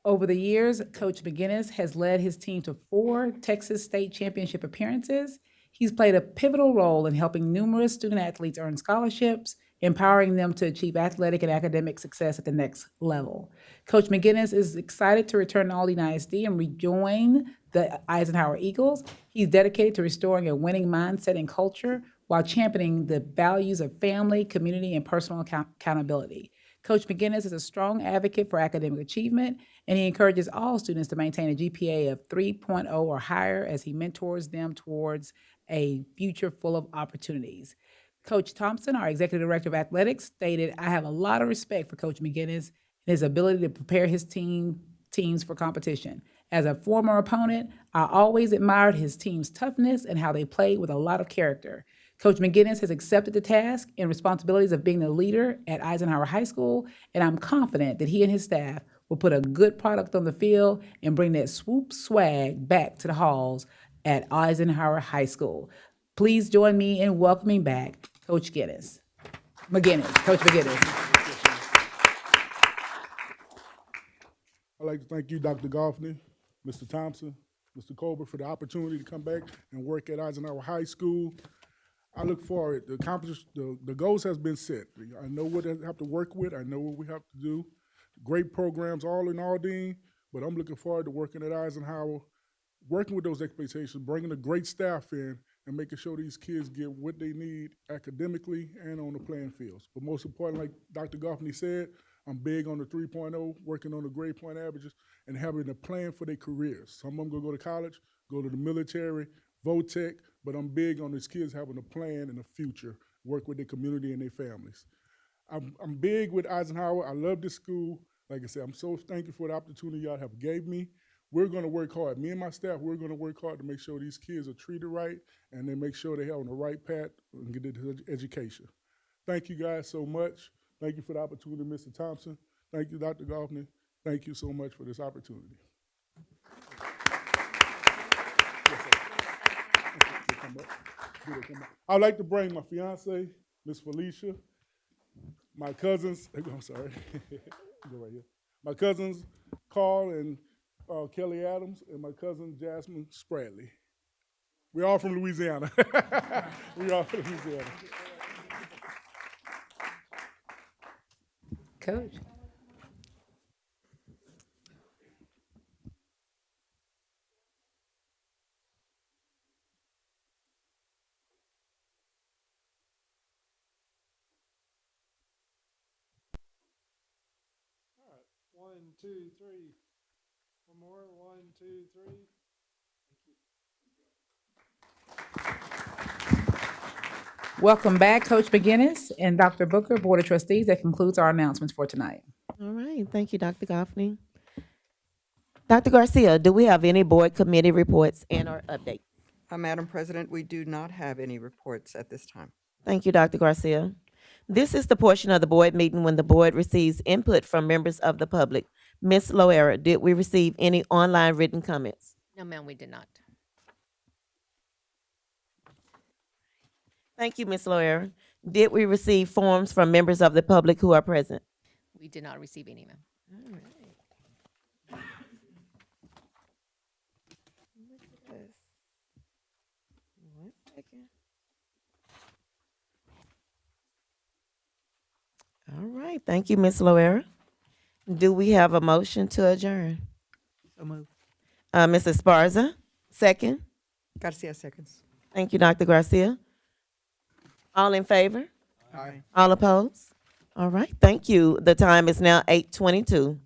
Over the years, Coach McGinnis has led his team to 4 Texas State Championship appearances. He's played a pivotal role in helping numerous student athletes earn scholarships, empowering them to achieve athletic and academic success at the next level. Coach McGinnis is excited to return to Aldine ISD and rejoin the Eisenhower Eagles. He's dedicated to restoring a winning mindset and culture while championing the values of family, community, and personal accountability. Coach McGinnis is a strong advocate for academic achievement, and he encourages all students to maintain a GPA of 3.0 or higher as he mentors them towards a future full of opportunities. Coach Thompson, our Executive Director of Athletics, stated, "I have a lot of respect for Coach McGinnis and his ability to prepare his teams for competition. As a former opponent, I always admired his team's toughness and how they played with a lot of character. Coach McGinnis has accepted the task and responsibilities of being the leader at Eisenhower High School, and I'm confident that he and his staff will put a good product on the field and bring that swoop swag back to the halls at Eisenhower High School." Please join me in welcoming back Coach McGinnis. Coach McGinnis. I'd like to thank you, Dr. Goffney, Mr. Thompson, Mr. Colbert, for the opportunity to come back and work at Eisenhower High School. I look forward to accomplish the goals has been set. I know what I have to work with. I know what we have to do. Great programs all in Aldine, but I'm looking forward to working at Eisenhower, working with those expectations, bringing a great staff in, and making sure these kids get what they need academically and on the playing fields. But most important, like Dr. Goffney said, I'm big on the 3.0, working on the grade point averages, and having a plan for their careers. Some of them gonna go to college, go to the military, VOTEC, but I'm big on these kids having a plan and a future, work with their community and their families. I'm big with Eisenhower. I love this school. Like I said, I'm so thankful for the opportunity y'all have gave me. We're gonna work hard. Me and my staff, we're gonna work hard to make sure these kids are treated right and then make sure they're on the right path and get their education. Thank you guys so much. Thank you for the opportunity, Mr. Thompson. Thank you, Dr. Goffney. Thank you so much for this opportunity. I'd like to bring my fiance, Miss Felicia, my cousins, I'm sorry, go right here. My cousins, Carl and Kelly Adams, and my cousin, Jasmine Spradley. We're all from Louisiana. We're all from Louisiana. Coach. One, two, three. One more. One, two, three. Welcome back, Coach McGinnis and Dr. Booker, Board of Trustees. That concludes our announcements for tonight. All right, thank you, Dr. Goffney. Dr. Garcia, do we have any board committee reports and/or updates? Madam President, we do not have any reports at this time. Thank you, Dr. Garcia. This is the portion of the board meeting when the board receives input from members of the public. Ms. Loera, did we receive any online written comments? No, ma'am, we did not. Thank you, Ms. Loera. Did we receive forms from members of the public who are present? We did not receive any, ma'am. All right. One second. All right, thank you, Ms. Loera. Do we have a motion to adjourn? So moved. Mrs. Sparza, second. Garcia seconds. Thank you, Dr. Garcia. All in favor? Aye. All opposed? All right, thank you. The time is now 8:22.